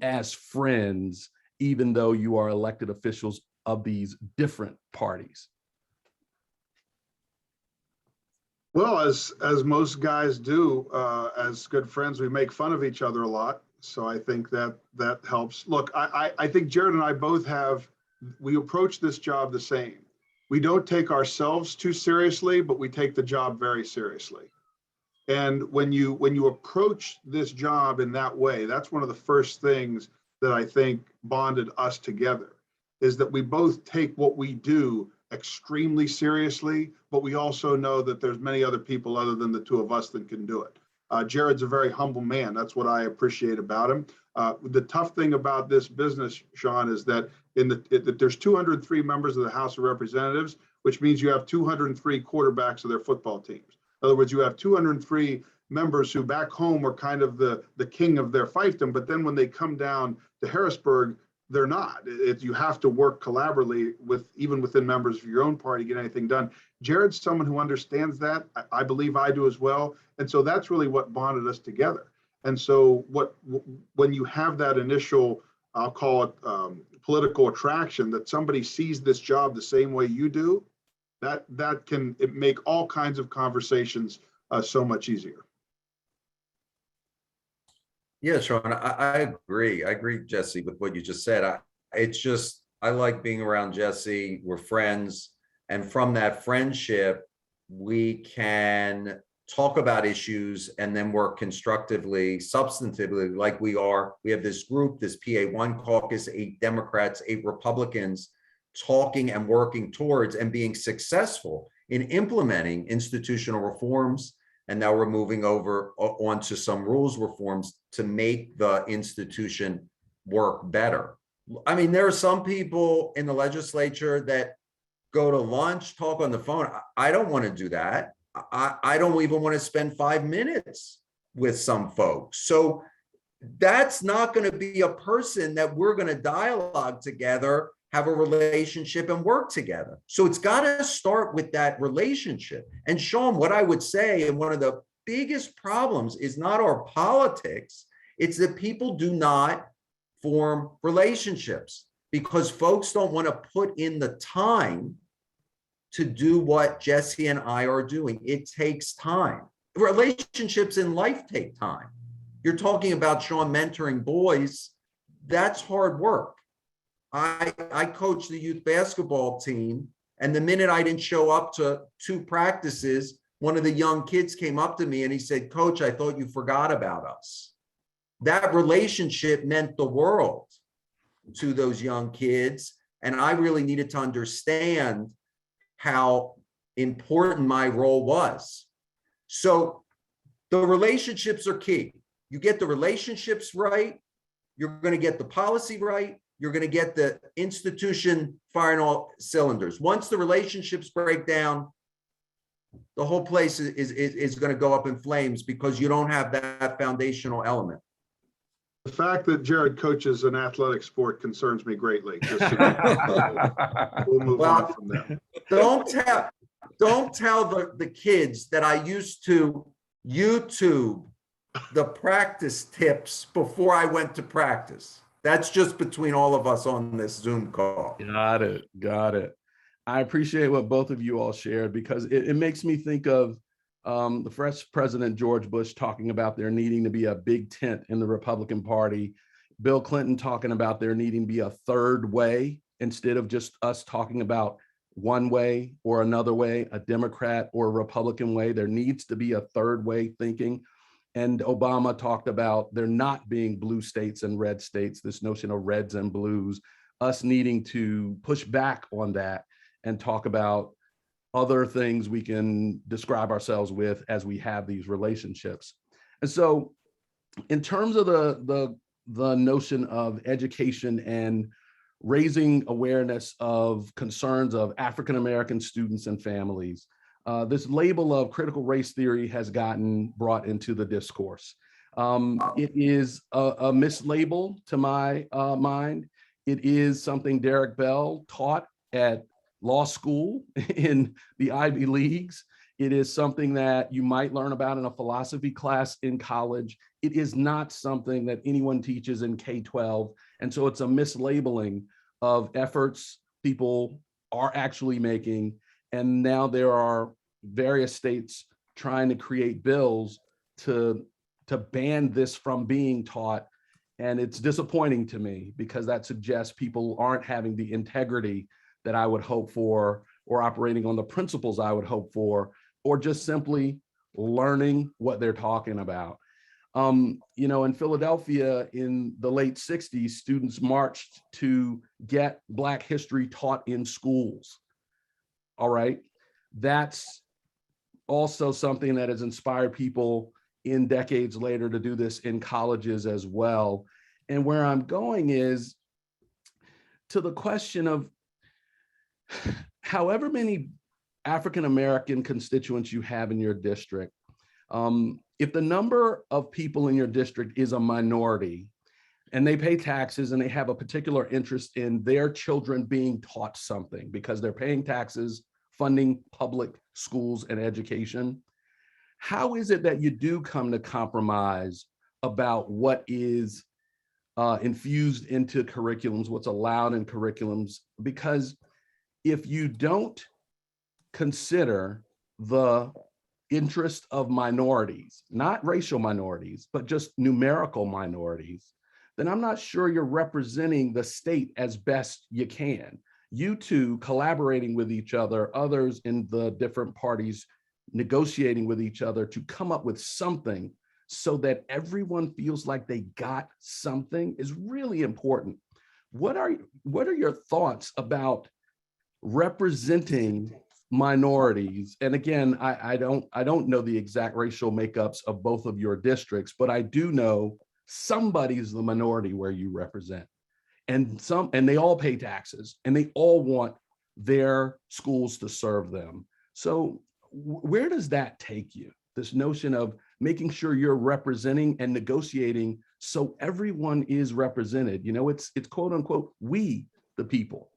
as friends, even though you are elected officials of these different parties? Well, as most guys do, as good friends, we make fun of each other a lot. So I think that helps. Look, I think Jared and I both we approach this job the same. We don't take ourselves too seriously, but we take the job very seriously. And when you approach this job in that way, that's one of the first things that I think bonded us together is that we both take what we do extremely seriously, but we also know that there's many other people other than the two of us that can do it. Jared's a very humble man. That's what I appreciate about him. The tough thing about this business, Sean, is that there's 203 members of the House of Representatives, which means you have 203 quarterbacks of their football teams. In other words, you have 203 members who back home are kind of the king of their fiefdom, but then when they come down to Harrisburg, they're not. You have to work collaboratively even within members of your own party to get anything done. Jared's someone who understands that. I believe I do as well. And so that's really what bonded us together. And so when you have that initial, I'll call it political attraction, that somebody sees this job the same way you do, that can make all kinds of conversations so much easier. Yeah, Sean, I agree. I agree, Jesse, with what you just said. I like being around Jesse. We're friends. And from that friendship, we can talk about issues and then work constructively, substantively, like we are. We have this group, this PA1 caucus, 8 Democrats, 8 Republicans, talking and working towards and being successful in implementing institutional reforms. And now we're moving over onto some rules reforms to make the institution work better. I mean, there are some people in the legislature that go to lunch, talk on the phone. I don't want to do that. I don't even want to spend 5 minutes with some folks. So that's not going to be a person that we're going to dialogue together, have a relationship, and work together. So it's got to start with that relationship. And Sean, what I would say, and one of the biggest problems is not our politics, it's that people do not form relationships because folks don't want to put in the time to do what Jesse and I are doing. It takes time. Relationships in life take time. You're talking about, Sean, mentoring boys. That's hard work. I coached the youth basketball team, and the minute I didn't show up to 2 practices, one of the young kids came up to me and he said, "Coach, I thought you forgot about us." That relationship meant the world to those young kids. And I really needed to understand how important my role was. So the relationships are key. You get the relationships right, you're going to get the policy right, you're going to get the institution firing all cylinders. Once the relationships break down, the whole place is going to go up in flames because you don't have that foundational element. The fact that Jared coaches an athletic sport concerns me greatly. Just so we'll move on from there. Don't tell the kids that I used to YouTube the practice tips before I went to practice. That's just between all of us on this Zoom call. Got it. I appreciate what both of you all shared because it makes me think of the first President George Bush talking about there needing to be a big tent in the Republican Party, Bill Clinton talking about there needing to be a third way instead of just us talking about one way or another way, a Democrat or a Republican way. There needs to be a third way thinking. And Obama talked about there not being blue states and red states, this notion of reds and blues, us needing to push back on that and talk about other things we can describe ourselves with as we have these relationships. And so in terms of the notion of education and raising awareness of concerns of African-American students and families, this label of critical race theory has gotten brought into the discourse. It is a mislabel to my mind. It is something Derek Bell taught at law school in the Ivy Leagues. It is something that you might learn about in a philosophy class in college. It is not something that anyone teaches in K-12. And so it's a mislabeling of efforts people are actually making. And now there are various states trying to create bills to ban this from being taught. And it's disappointing to me because that suggests people aren't having the integrity that I would hope for, or operating on the principles I would hope for, or just simply learning what they're talking about. In Philadelphia in the late 60s, students marched to get Black history taught in schools. All right. That's also something that has inspired people in decades later to do this in colleges as well. And where I'm going is to the question of however many African-American constituents you have in your district, if the number of people in your district is a minority and they pay taxes and they have a particular interest in their children being taught something because they're paying taxes, funding public schools and education, how is it that you do come to compromise about what is infused into curriculums, what's allowed in curriculums? Because if you don't consider the interest of minorities, not racial minorities, but just numerical minorities, then I'm not sure you're representing the state as best you can. You two collaborating with each other, others in the different parties negotiating with each other to come up with something so that everyone feels like they got something is really important. What are your thoughts about representing minorities? And again, I don't know the exact racial makeups of both of your districts, but I do know somebody's the minority where you represent. And they all pay taxes and they all want their schools to serve them. So where does that take you? This notion of making sure you're representing and negotiating so everyone is represented. It's quote unquote, we the people.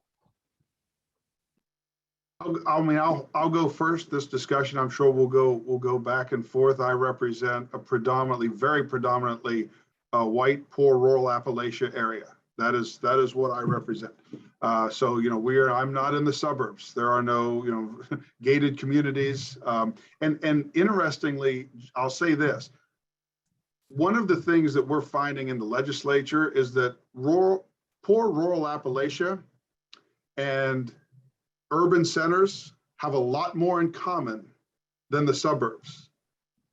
I'll go first. This discussion, I'm sure we'll go back and forth. I represent a very predominantly white, poor, rural Appalachia area. That is what I represent. So I'm not in the suburbs. There are no gated communities. And interestingly, I'll say this: one of the things that we're finding in the legislature is that poor rural Appalachia and urban centers have a lot more in common than the suburbs.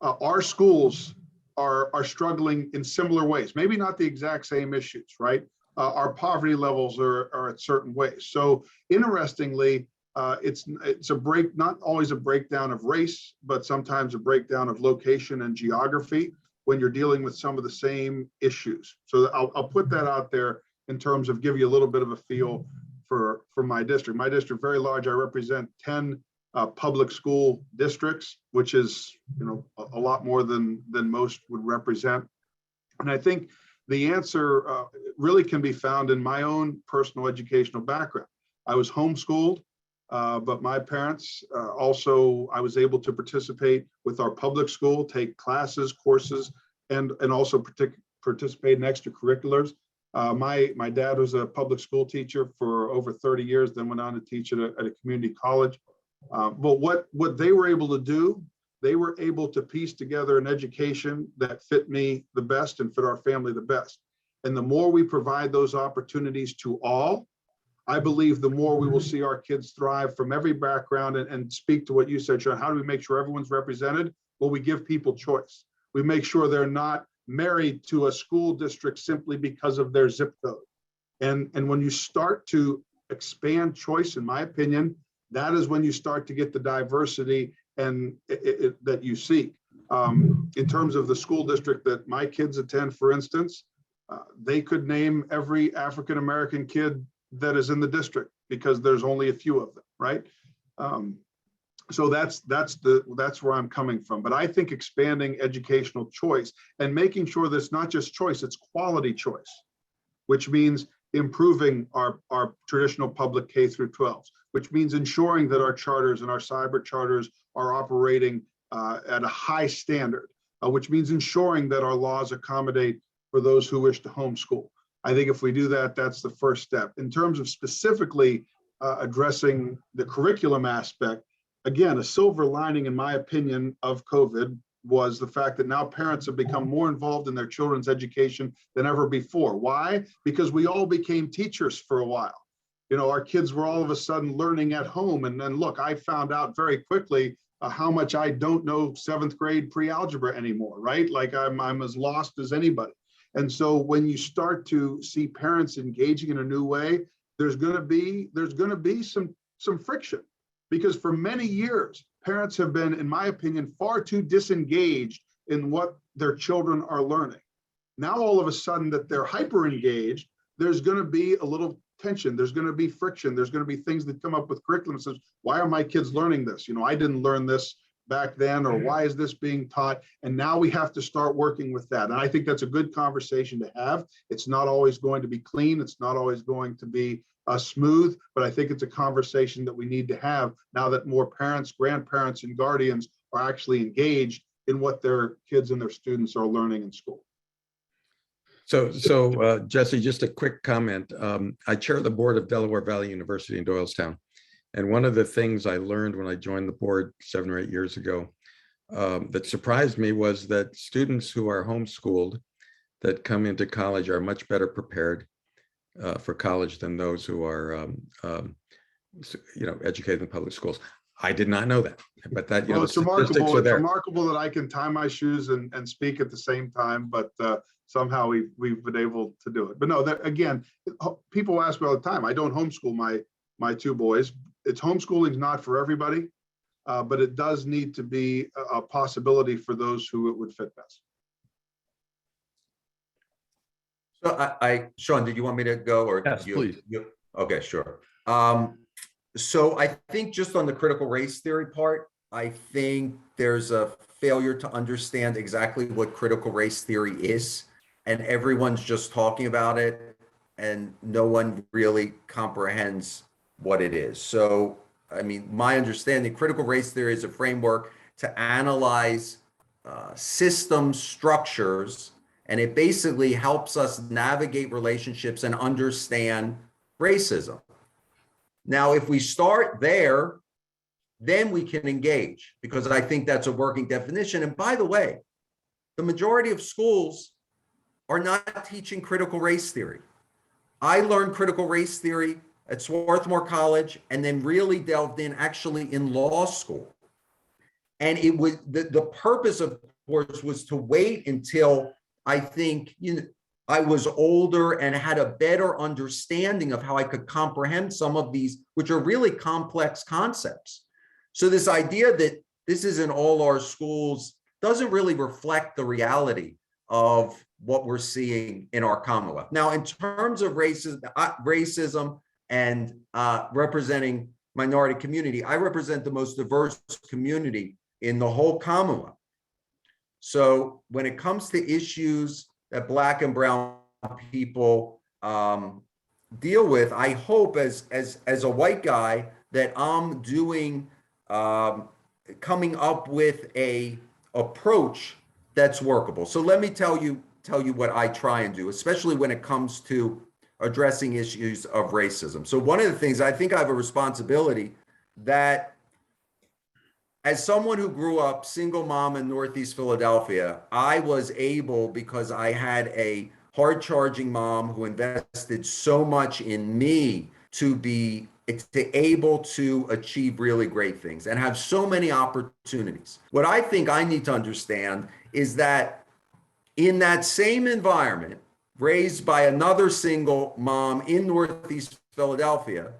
Our schools are struggling in similar ways, maybe not the exact same issues, right? Our poverty levels are at certain ways. So interestingly, it's not always a breakdown of race, but sometimes a breakdown of location and geography when you're dealing with some of the same issues. So I'll put that out there in terms of give you a little bit of a feel for my district. My district, very large. I represent 10 public school districts, which is a lot more than most would represent. And I think the answer really can be found in my own personal educational background. I was homeschooled, but my parents also, I was able to participate with our public school, take classes, courses, and also participate in extracurriculars. My dad was a public school teacher for over 30 years, then went on to teach at a community college. But what they were able to do, they were able to piece together an education that fit me the best and fit our family the best. And the more we provide those opportunities to all, I believe the more we will see our kids thrive from every background. And speak to what you said, Sean, how do we make sure everyone's represented? Well, we give people choice. We make sure they're not married to a school district simply because of their zip code. And when you start to expand choice, in my opinion, that is when you start to get the diversity and that you seek. In terms of the school district that my kids attend, for instance, they could name every African-American kid that is in the district because there's only a few of them, right? So that's where I'm coming from. But I think expanding educational choice and making sure that it's not just choice, it's quality choice, which means improving our traditional public K through 12s, which means ensuring that our charters and our cyber charters are operating at a high standard, which means ensuring that our laws accommodate for those who wish to homeschool. I think if we do that, that's the first step. In terms of specifically addressing the curriculum aspect, again, a silver lining, in my opinion, of COVID was the fact that now parents have become more involved in their children's education than ever before. Why? Because we all became teachers for a while. Our kids were all of a sudden learning at home. And then look, I found out very quickly how much I don't know seventh grade pre-algebra anymore, right? Like I'm as lost as anybody. And so when you start to see parents engaging in a new way, there's going to be some friction, because for many years parents have been, in my opinion, far too disengaged in what their children are learning. Now all of a sudden that they're hyper engaged, there's going to be a little tension, there's going to be friction, there's going to be things that come up with curriculum says, why are my kids learning this? I didn't learn this back then, or why is this being taught? And now we have to start working with that. And I think that's a good conversation to have. It's not always going to be clean, it's not always going to be smooth, but I think it's a conversation that we need to have now that more parents, grandparents, and guardians are actually engaged in what their kids and their students are learning in school. So Jesse, just a quick comment. I chair the board of Delaware Valley University in Doylestown. And one of the things I learned when I joined the board 7 or 8 years ago that surprised me was that students who are homeschooled that come into college are much better prepared for college than those who are, educated in public schools. I did not know that, but that, well, the it's remarkable. statistics are there. It's remarkable that I can tie my shoes and speak at the same time, but somehow we've been able to do it. But no, that, again, people ask me all the time. I don't homeschool my two boys. It's homeschooling is not for everybody, but it does need to be a possibility for those who it would fit best. So Sean, did you want me to go, or Yes, please. Okay, sure. So I think just on the critical race theory part, I think there's a failure to understand exactly what critical race theory is, and everyone's just talking about it, and no one really comprehends what it is. So, I mean, my understanding, critical race theory is a framework to analyze system structures, and it basically helps us navigate relationships and understand racism. Now, if we start there, then we can engage, because I think that's a working definition. And by the way, the majority of schools are not teaching critical race theory. I learned critical race theory at Swarthmore College, and then really delved in actually in law school. And it was the purpose, of course, was to wait until I think I was older and had a better understanding of how I could comprehend some of these, which are really complex concepts. So this idea that this is in all our schools doesn't really reflect the reality of what we're seeing in our Commonwealth. Now, in terms of racism and representing minority community, I represent the most diverse community in the whole Commonwealth. So when it comes to issues that Black and brown people deal with, I hope as a white guy that I'm doing, coming up with a approach that's workable. So let me tell you what I try and do, especially when it comes to addressing issues of racism. So one of the things, I think I have a responsibility that, as someone who grew up single mom in Northeast Philadelphia, I was able, because I had a hard-charging mom who invested so much in me to be able to achieve really great things and have so many opportunities. What I think I need to understand is that in that same environment, raised by another single mom in Northeast Philadelphia,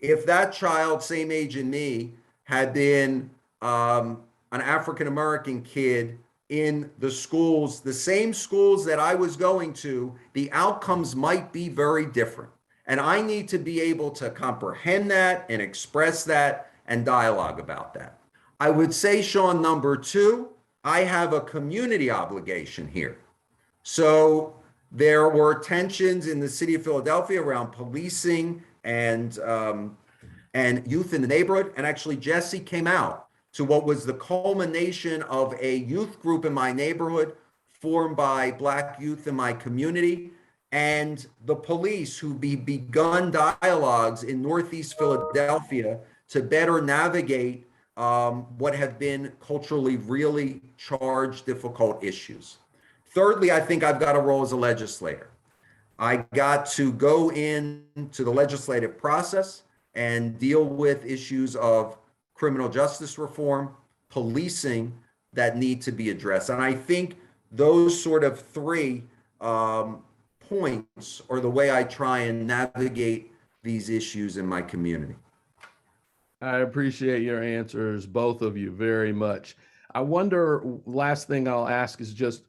if that child, same age in me, had been an African-American kid in the schools, the same schools that I was going to, the outcomes might be very different. And I need to be able to comprehend that and express that and dialogue about that. I would say, Sean, number two, I have a community obligation here. So there were tensions in the city of Philadelphia around policing and youth in the neighborhood. And actually, Jesse came out to what was the culmination of a youth group in my neighborhood formed by Black youth in my community, and the police, who begun dialogues in Northeast Philadelphia to better navigate what have been culturally really charged, difficult issues. Thirdly, I think I've got a role as a legislator. I got to go into the legislative process and deal with issues of criminal justice reform, policing that need to be addressed. And I think those sort of three points are the way I try and navigate these issues in my community. I appreciate your answers, both of you, very much. I wonder, last thing I'll ask is just,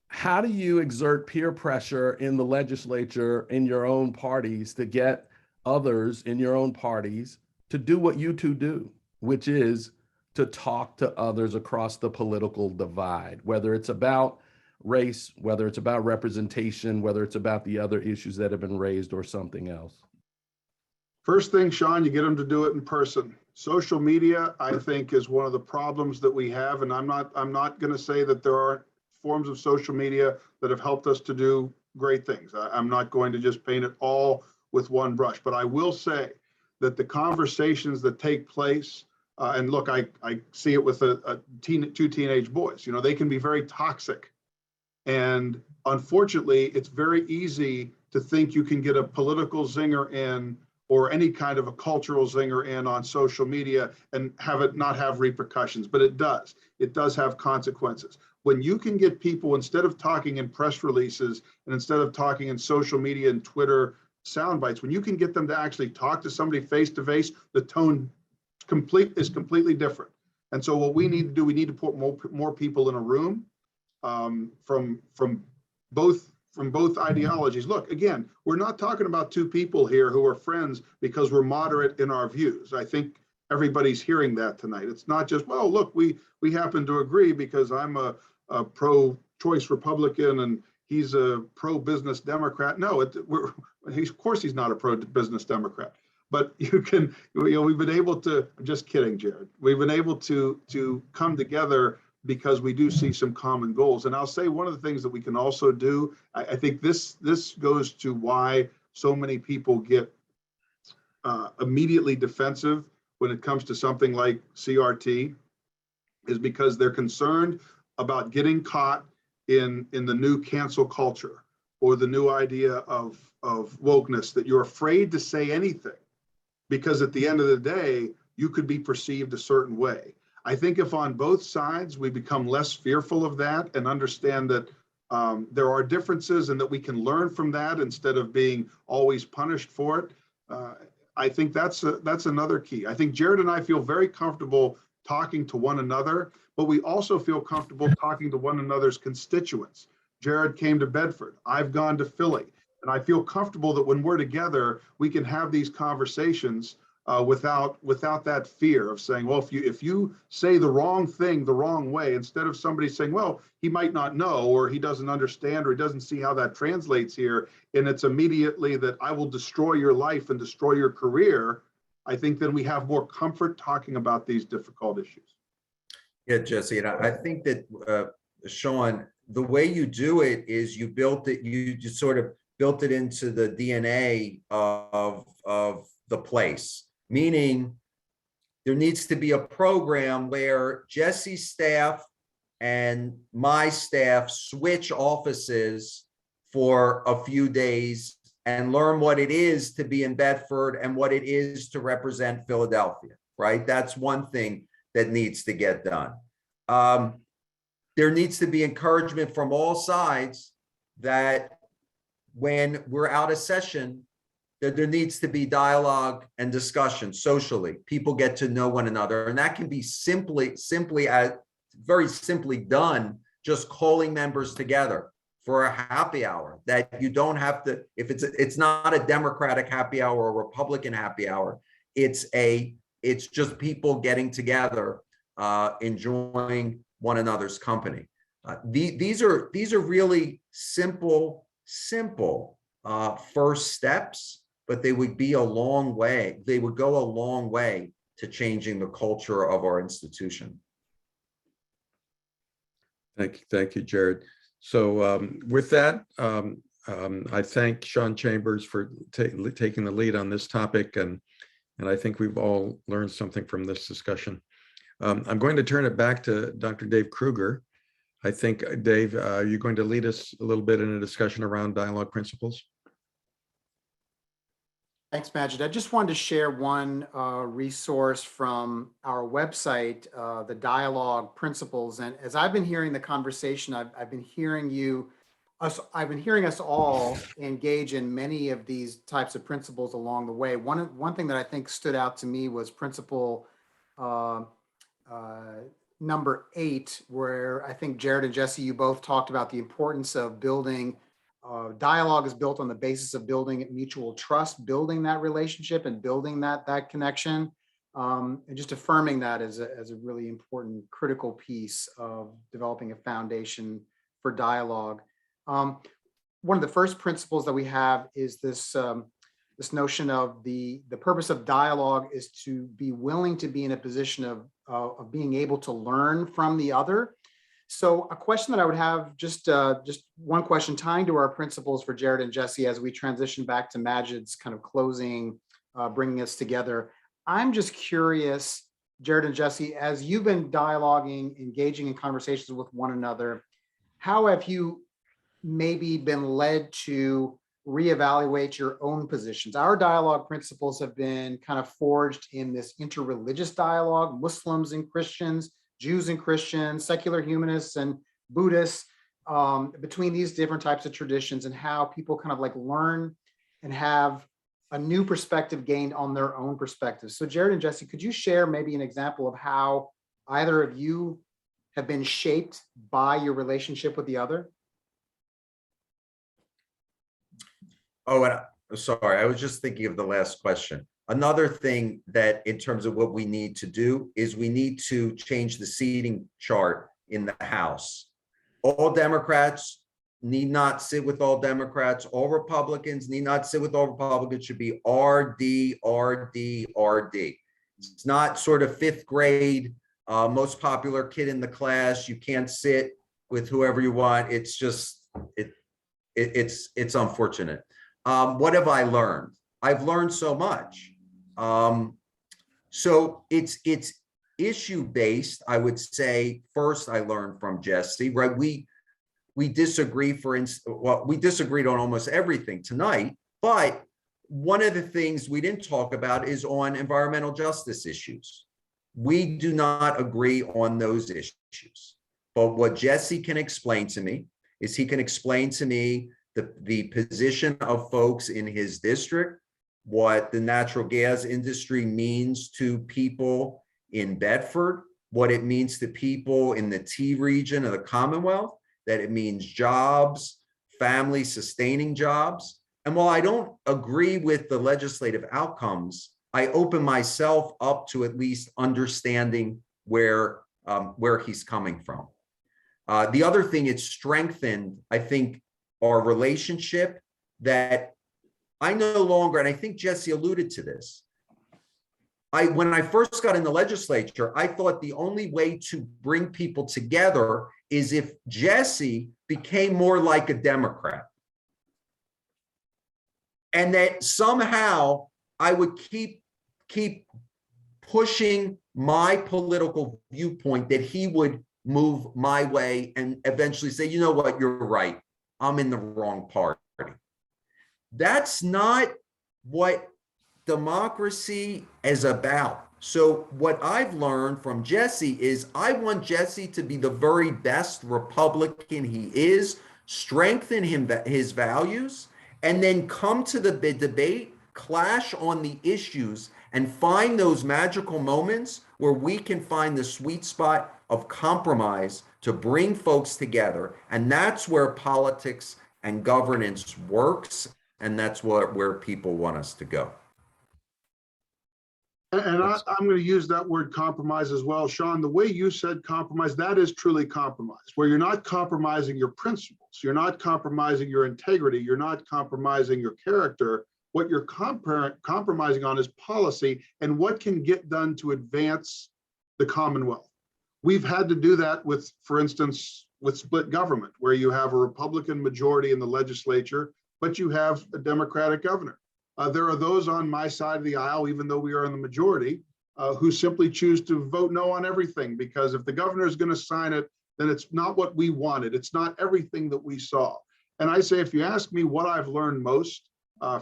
how do you exert peer pressure in the legislature, in your own parties, to get others in your own parties to do what you two do, which is to talk to others across the political divide, whether it's about race, whether it's about representation, whether it's about the other issues that have been raised or something else? First thing, Sean, you get them to do it in person. Social media, I think, is one of the problems that we have. And I'm not going to say that there aren't forms of social media that have helped us to do great things. I'm not going to just paint it all with one brush, but I will say that the conversations that take place, and look, I see it with two teenage boys, you know, they can be very toxic. And unfortunately, it's very easy to think you can get a political zinger in or any kind of a cultural zinger in on social media and have it not have repercussions, but it does. It does have consequences. When you can get people, instead of talking in press releases and instead of talking in social media and Twitter sound bites, when you can get them to actually talk to somebody face to face, the tone is completely different. And so what we need to do, we need to put more people in a room from both ideologies. Look, again, we're not talking about two people here who are friends because we're moderate in our views. I think everybody's hearing that tonight. It's not just, well, look, we happen to agree because I'm a pro-choice Republican and he's a pro-business Democrat. No, of course he's not a pro-business Democrat. But we've been able to, I'm just kidding, Jared. We've been able to come together because we do see some common goals. And I'll say one of the things that we can also do, I think this goes to why so many people get immediately defensive when it comes to something like CRT, is because they're concerned about getting caught in the new cancel culture or the new idea of wokeness, that you're afraid to say anything because at the end of the day, you could be perceived a certain way. I think if on both sides we become less fearful of that and understand that there are differences and that we can learn from that instead of being always punished for it, I think that's another key. I think Jared and I feel very comfortable talking to one another, but we also feel comfortable talking to one another's constituents. Jared came to Bedford, I've gone to Philly, and I feel comfortable that when we're together, we can have these conversations without that fear of saying, well, if you say the wrong thing the wrong way, instead of somebody saying, well, he might not know, or he doesn't understand, or he doesn't see how that translates here, and it's immediately that I will destroy your life and destroy your career, I think then we have more comfort talking about these difficult issues. Yeah, Jesse, and I think that, Sean, the way you do it is you just sort of built it into the DNA of the place. Meaning there needs to be a program where Jesse's staff and my staff switch offices for a few days and learn what it is to be in Bedford and what it is to represent Philadelphia, right? That's one thing that needs to get done. There needs to be encouragement from all sides that when we're out of session, that there needs to be dialogue and discussion socially. People get to know one another, and that can be very simply done, just calling members together for a happy hour. That you don't have to, if it's not a Democratic happy hour or Republican happy hour. It's just people getting together, enjoying one another's company. These are really simple first steps, but they would be a long way. They would go a long way to changing the culture of our institution. Thank you, Jared. So with that, I thank Sean Chambers for taking the lead on this topic, and I think we've all learned something from this discussion. I'm going to turn it back to Dr. Dave Kruger. I think, Dave, you're going to lead us a little bit in a discussion around dialogue principles. Thanks, Majid. I just wanted to share one resource from our website, the dialogue principles. And as I've been hearing the conversation, I've been hearing I've been hearing us all engage in many of these types of principles along the way. One thing that I think stood out to me was principle uh, number 8, where I think Jared and Jesse, you both talked about the importance of building. Dialogue is built on the basis of building mutual trust, building that relationship and building that connection. And just affirming that as a really important critical piece of developing a foundation for dialogue. One of the first principles that we have is this this notion of the purpose of dialogue is to be willing to be in a position of being able to learn from the other. So a question that I would have, just one question tying to our principles for Jared and Jesse as we transition back to Majid's kind of closing, bringing us together. I'm just curious, Jared and Jesse, as you've been dialoguing, engaging in conversations with one another, how have you maybe been led to reevaluate your own positions? Our dialogue principles have been kind of forged in this interreligious dialogue, Muslims and Christians, Jews and Christians, secular humanists and Buddhists, between these different types of traditions, and how people kind of like learn and have a new perspective gained on their own perspectives. So Jared and Jesse, could you share maybe an example of how either of you have been shaped by your relationship with the other? Oh, and sorry, I was just thinking of the last question. Another thing that in terms of what we need to do is we need to change the seating chart in the House. All Democrats need not sit with all Democrats. All Republicans need not sit with all Republicans. It should be RD, RD, RD. It's not sort of 5th grade, most popular kid in the class. You can't sit with whoever you want. It's just, it's unfortunate. What have I learned? I've learned so much. So it's issue-based. I would say first I learned from Jesse, right? We disagree, for instance, well, we disagreed on almost everything tonight, but one of the things we didn't talk about is on environmental justice issues. We do not agree on those issues. But what Jesse can explain to me is he can explain to me the position of folks in his district, what the natural gas industry means to people in Bedford, what it means to people in the T region of the Commonwealth, that it means jobs, family sustaining jobs. And while I don't agree with the legislative outcomes, I open myself up to at least understanding where he's coming from. The other thing, it's strengthened, I think, our relationship that I no longer, and I think Jesse alluded to this, when I first got in the legislature, I thought the only way to bring people together is if Jesse became more like a Democrat. And that somehow I would keep pushing my political viewpoint, that he would move my way and eventually say, you know what, you're right, I'm in the wrong party. That's not what democracy is about. So what I've learned from Jesse is I want Jesse to be the very best Republican he is, strengthen his values, and then come to the debate, clash on the issues, and find those magical moments where we can find the sweet spot of compromise to bring folks together. And that's where politics and governance works. And that's where people want us to go. And I'm going to use that word compromise as well. Sean, the way you said compromise, that is truly compromise, where you're not compromising your principles. You're not compromising your integrity. You're not compromising your character. What you're compromising on is policy and what can get done to advance the Commonwealth. We've had to do that with, for instance, with split government, where you have a Republican majority in the legislature, but you have a Democratic governor. There are those on my side of the aisle, even though we are in the majority, who simply choose to vote no on everything, because if the governor is going to sign it, then it's not what we wanted. It's not everything that we saw. And I say, if you ask me what I've learned most,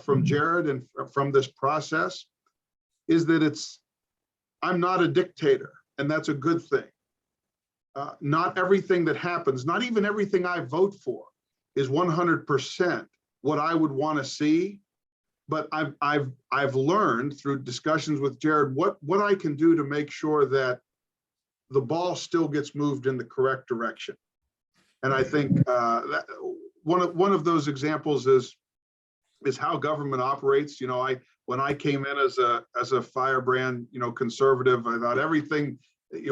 from Jared and from this process is that I'm not a dictator, and that's a good thing. Not everything that happens, not even everything I vote for, is 100% what I would want to see. But I've learned through discussions with Jared what I can do to make sure that the ball still gets moved in the correct direction. And I think that one of those examples is how government operates. You know, when I came in as a firebrand, conservative, I thought everything,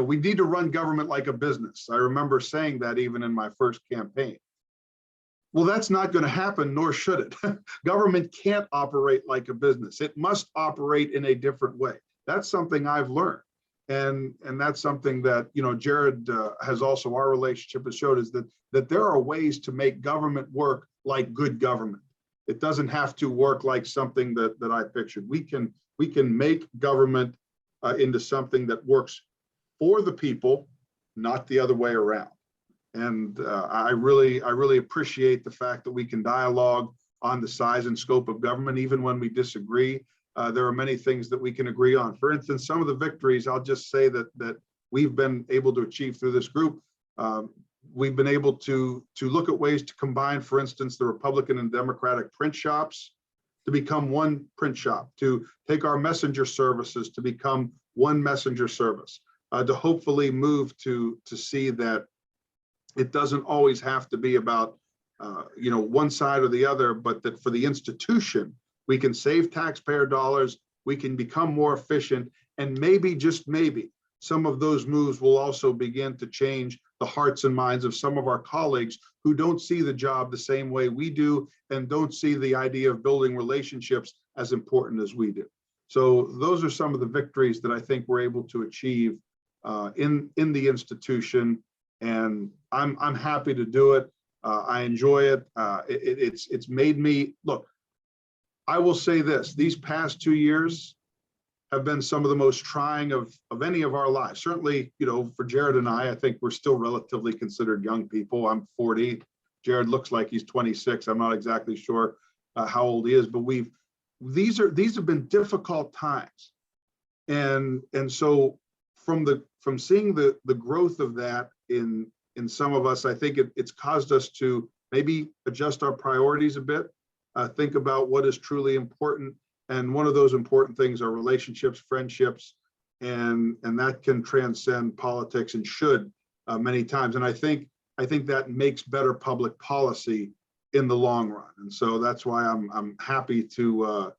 we need to run government like a business. I remember saying that even in my first campaign. Well, that's not going to happen, nor should it. Government can't operate like a business. It must operate in a different way. That's something I've learned. And that's something that, Jared has also, our relationship has showed, is that there are ways to make government work like good government. It doesn't have to work like something that I pictured. We can make government into something that works for the people, not the other way around. And I really appreciate the fact that we can dialogue on the size and scope of government, even when we disagree. There are many things that we can agree on. For instance, some of the victories, I'll just say that we've been able to achieve through this group. We've been able to look at ways to combine, for instance, the Republican and Democratic print shops to become one print shop, to take our messenger services to become one messenger service, to hopefully move to see that it doesn't always have to be about one side or the other, but that for the institution, we can save taxpayer dollars, we can become more efficient, and maybe, just maybe, some of those moves will also begin to change the hearts and minds of some of our colleagues who don't see the job the same way we do and don't see the idea of building relationships as important as we do. So those are some of the victories that I think we're able to achieve in the institution. And I'm happy to do it. I enjoy it. It's made me look. I will say this: these past 2 years have been some of the most trying of any of our lives. Certainly, for Jared and I think we're still relatively considered young people. I'm 40. Jared looks like he's 26. I'm not exactly sure how old he is, but these have been difficult times, and so from seeing the growth of that in some of us, I think it's caused us to maybe adjust our priorities a bit, think about what is truly important. And one of those important things are relationships, friendships, and that can transcend politics and should many times. And I think that makes better public policy in the long run. And so that's why I'm happy to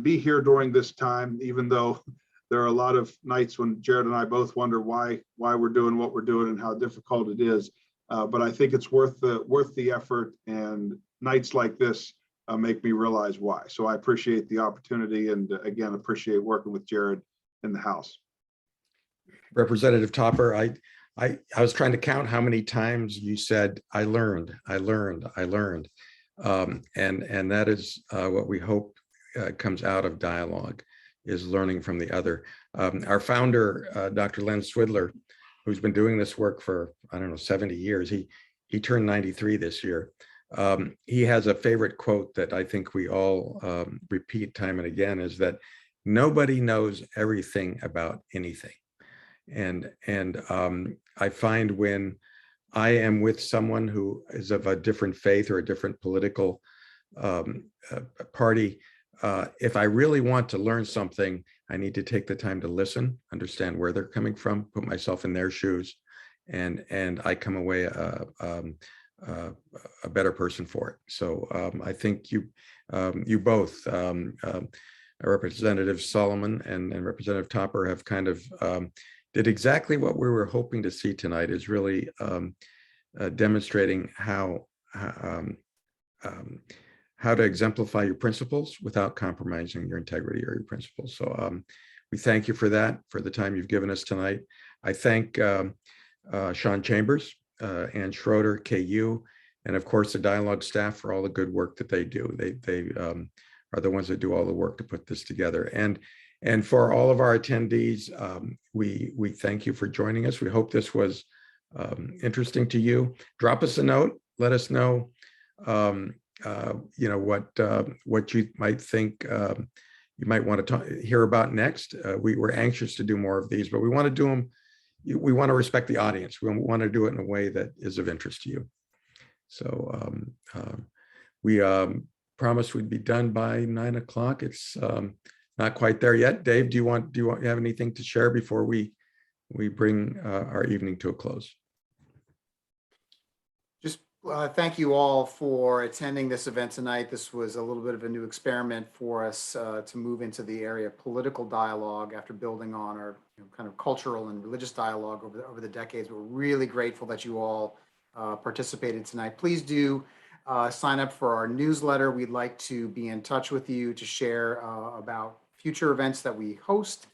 be here during this time, even though there are a lot of nights when Jared and I both wonder why we're doing what we're doing and how difficult it is. But I think it's worth the effort, and nights like this make me realize why. So I appreciate the opportunity, and again, appreciate working with Jared in the House. Representative Topper, I was trying to count how many times you said, I learned. And that is what we hope comes out of dialogue, is learning from the other. Our founder, Dr. Len Swidler, who's been doing this work for, 70 years, he turned 93 this year. He has a favorite quote that I think we all repeat time and again, is that nobody knows everything about anything. And I find when I am with someone who is of a different faith or a different political party, if I really want to learn something, I need to take the time to listen, understand where they're coming from, put myself in their shoes, and I come away a better person for it. So I think you both, Representative Solomon and Representative Topper, have kind of did exactly what we were hoping to see tonight, is really demonstrating how to exemplify your principles without compromising your integrity or your principles. So we thank you for that, for the time you've given us tonight. I thank Sean Chambers, Ann Schroeder, KU, and of course the Dialogue staff for all the good work that they do. They are the ones that do all the work to put this together. And for all of our attendees, we thank you for joining us. We hope this was interesting to you. Drop us a note. Let us know what you might think you might want to hear about next. We're anxious to do more of these, but we want to do them. We want to respect the audience. We want to do it in a way that is of interest to you. So we promised we'd be done by 9 o'clock. It's not quite there yet. Dave, do you have anything to share before we bring our evening to a close? Just thank you all for attending this event tonight. This was a little bit of a new experiment for us to move into the area of political dialogue after building on our kind of cultural and religious dialogue over the decades. We're really grateful that you all participated tonight. Please do sign up for our newsletter. We'd like to be in touch with you to share about future events that we host.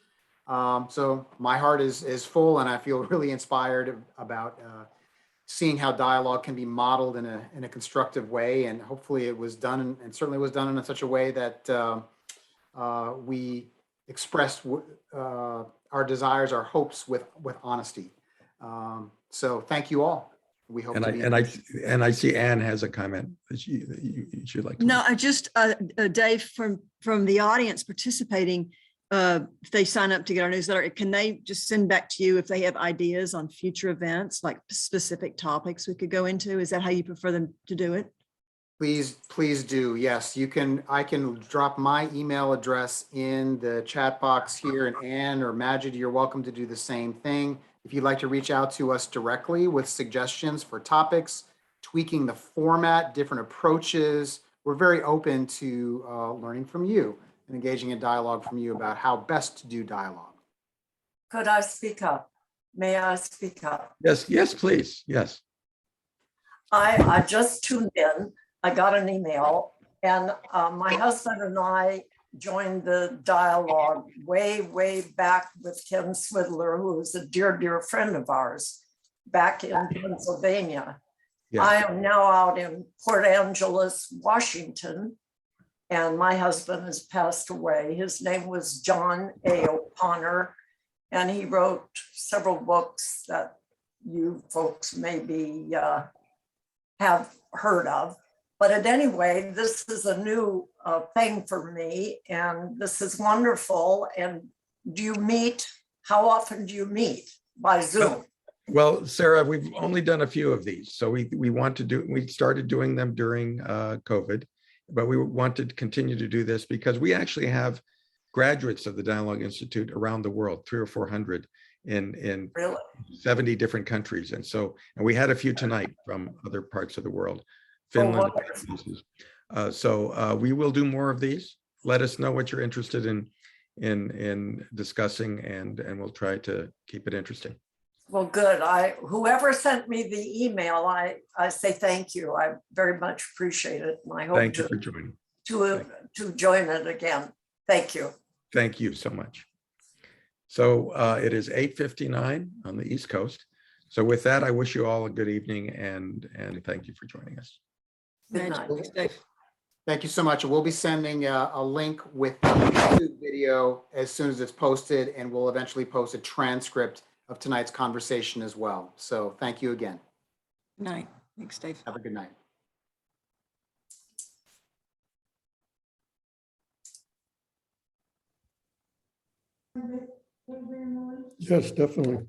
So my heart is full, and I feel really inspired about seeing how dialogue can be modeled in a constructive way. And hopefully it was done, and certainly was done in such a way that we expressed our desires, our hopes with honesty. So thank you all. We hope and I see Anne has a comment that you'd like to. No, I just, Dave, from the audience participating, if they sign up to get our newsletter, can they just send back to you if they have ideas on future events, like specific topics we could go into? Is that how you prefer them to do it? Please do. Yes, you can. I can drop my email address in the chat box here, and Anne or Majid, you're welcome to do the same thing. If you'd like to reach out to us directly with suggestions for topics, tweaking the format, different approaches, we're very open to learning from you and engaging in dialogue from you about how best to do dialogue. Could I speak up? May I speak up? Yes, please. Yes. I just tuned in. I got an email, and my husband and I joined the dialogue way back with Ken Swidler, who is a dear friend of ours back in Pennsylvania. Yes. I am now out in Port Angeles, Washington, and my husband has passed away. His name was John A. O'Connor, and he wrote several books that you folks maybe have heard of. But at any way, this is a new thing for me, and this is wonderful. And do you meet? How often do you meet? By Zoom? Well, Sarah, we've only done a few of these. So we started doing them during COVID, but we want to continue to do this because we actually have graduates of the Dialogue Institute around the world, 300 or 400 in Really? 70 different countries. And we had a few tonight from other parts of the world. Finland. So we will do more of these. Let us know what you're interested in discussing, and we'll try to keep it interesting. Well, good. Whoever sent me the email, I say thank you. I very much appreciate it. And I hope Thank you for joining. to join it again. Thank you. Thank you so much. So it is 8:59 on the East Coast. So with that, I wish you all a good evening, and thank you for joining us. Good night. Thank you so much. We'll be sending a link with the YouTube video as soon as it's posted, and we'll eventually post a transcript of tonight's conversation as well. So thank you again. Good night. Thanks, Dave. Have a good night. Yes, definitely.